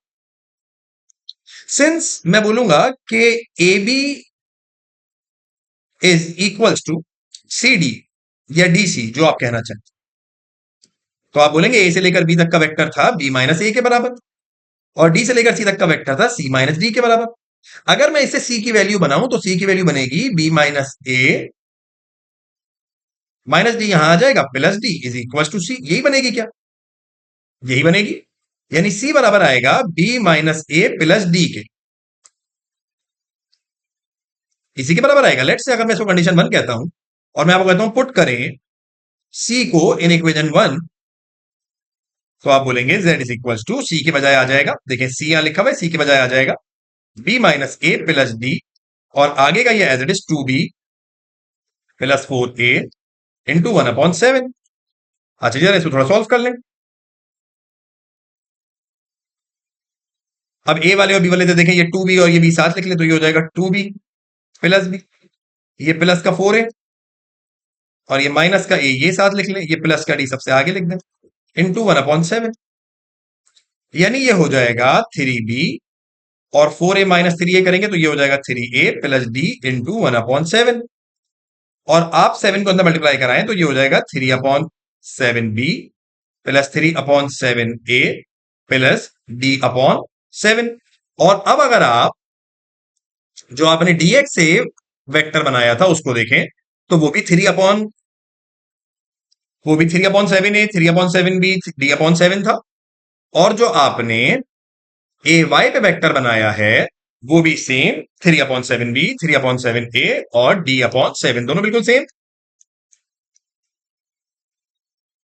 सिंस मैं बोलूंगा कि A B is equals to C D या डी सी, जो आप कहना चाहते, तो आप बोलेंगे ए से लेकर बी तक का वेक्टर था बी माइनस ए के बराबर, और डी से लेकर सी तक का वेक्टर था सी माइनस डी के बराबर। अगर मैं इसे सी की वैल्यू बनाऊं तो सी की वैल्यू बनेगी B minus A minus D, यहां आ जाएगा plus D is equal to C. यही बनेगी क्या? यही बनेगी, यानी सी बराबर आएगा B minus A plus D के, इसी के बराबर आएगा। लेट्स से अगर मैं इसको कंडीशन 1 कहता हूं और मैं आपको कहता हूं पुट करें सी को इन इक्वेशन 1, तो आप बोलेंगे z इज इक्वल टू सी के बजाय आ जाएगा, देखिए सी यहां लिखा हुआ है, सी के बजाय आ जाएगा b minus A plus D, और आगे का ये as it is 2b plus 4a into 1/7। अच्छा जरा इसको थोड़ा सॉल्व कर लें। अब a वाले और b वाले तो देखें, ये 2b और ये b साथ लिख ले तो ये हो जाएगा 2b प्लस b, ये प्लस का 4a और ये माइनस का a ये साथ लिख लें, ये प्लस का d सबसे आगे लिख दें। इंटू 1/7, यानी ये हो जाएगा 3b, और 4a-3a करेंगे तो ये हो जाएगा 3a प्लस d इंटू 1/7, और आप 7 को अंदर मल्टीप्लाई कराएं तो ये हो जाएगा 3/7b plus 3/7a plus d/7। और अब अगर आप जो आपने dx से वेक्टर बनाया था उसको देखें तो वो भी 3/7a, 3/7b, d/7 था। और जो आपने ए वाई पे वेक्टर बनाया है वो भी सेम 3/7b, 3/7a और d/7, दोनों बिल्कुल सेम।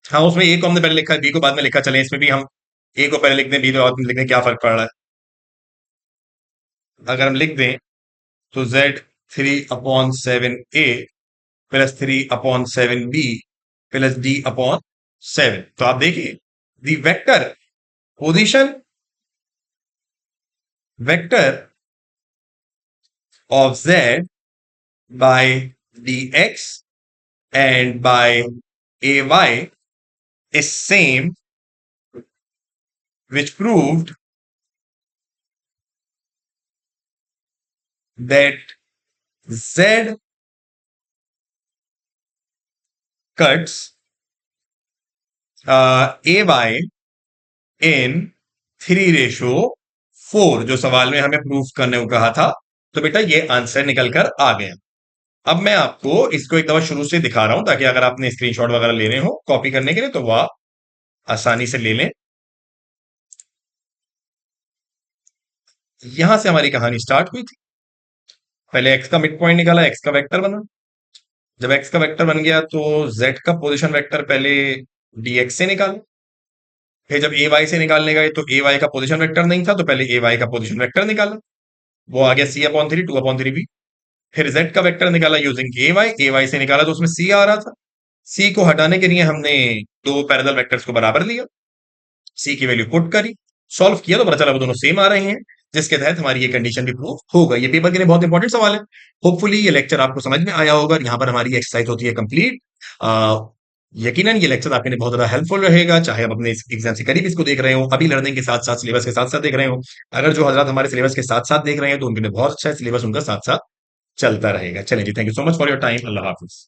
हाँ, उसमें ए को हमने पहले लिखा है, बी को बाद में लिखा, चले इसमें भी हम ए को पहले लिख दें, बी को बाद में लिख दें, क्या फर्क पड़ रहा है। अगर हम लिख दें तो z 3/7a plus 3/7b plus d/7, तो आप देखिए दी vector of z by dx and by ay is same, which proved that z cuts ay in 3/4, जो सवाल में हमें प्रूफ करने को कहा था। तो बेटा ये आंसर निकल कर आ गया। अब मैं आपको इसको एक दफा शुरू से दिखा रहा हूं ताकि अगर आपने स्क्रीनशॉट वगैरह लेने हो कॉपी करने के लिए तो वह आसानी से ले लें। यहां से हमारी कहानी स्टार्ट हुई थी। पहले एक्स का मिड पॉइंट निकाला, एक्स का वेक्टर बना। जब एक्स का वेक्टर बन गया तो जेड का पोजीशन वेक्टर पहले डीएक्स से निकाला। फिर जब ए वाई से निकालने गए तो ए वाई का पोजीशन वेक्टर नहीं था तो पहले ए वाई का पोजीशन वेक्टर निकाला, वो आ गया c/3, 2/3b। फिर z का वेक्टर निकाला यूजिंग ए वाई से निकाला तो उसमें c आ रहा था। c को हटाने के लिए हमने दो पैरेलल वेक्टर्स को बराबर लिया, c की वैल्यू पुट करी, सॉल्व किया तो पता चला वो दोनों सेम आ रहे हैं, जिसके तहत हमारी ये कंडीशन भी प्रूव हो गई। ये पेपर के लिए बहुत इंपॉर्टेंट सवाल है। होपफुली ये लेक्चर आपको समझ में आया होगा। यहाँ पर हमारी एक्सरसाइज होती है कंप्लीट। यकीनन ये लेक्चर आपके लिए बहुत ज्यादा हेल्पफुल रहेगा, चाहे आप अपने एग्जाम से करीब इसको देख रहे हो, अभी लर्निंग के साथ साथ सिलेबस के साथ साथ देख रहे हो। अगर जो हजरात हमारे सिलेबस के साथ साथ देख रहे हैं तो उनके लिए बहुत अच्छा है, सिलेबस उनका साथ साथ चलता रहेगा। चलें जी, thank you so much for your time. अल्लाह हाफिज।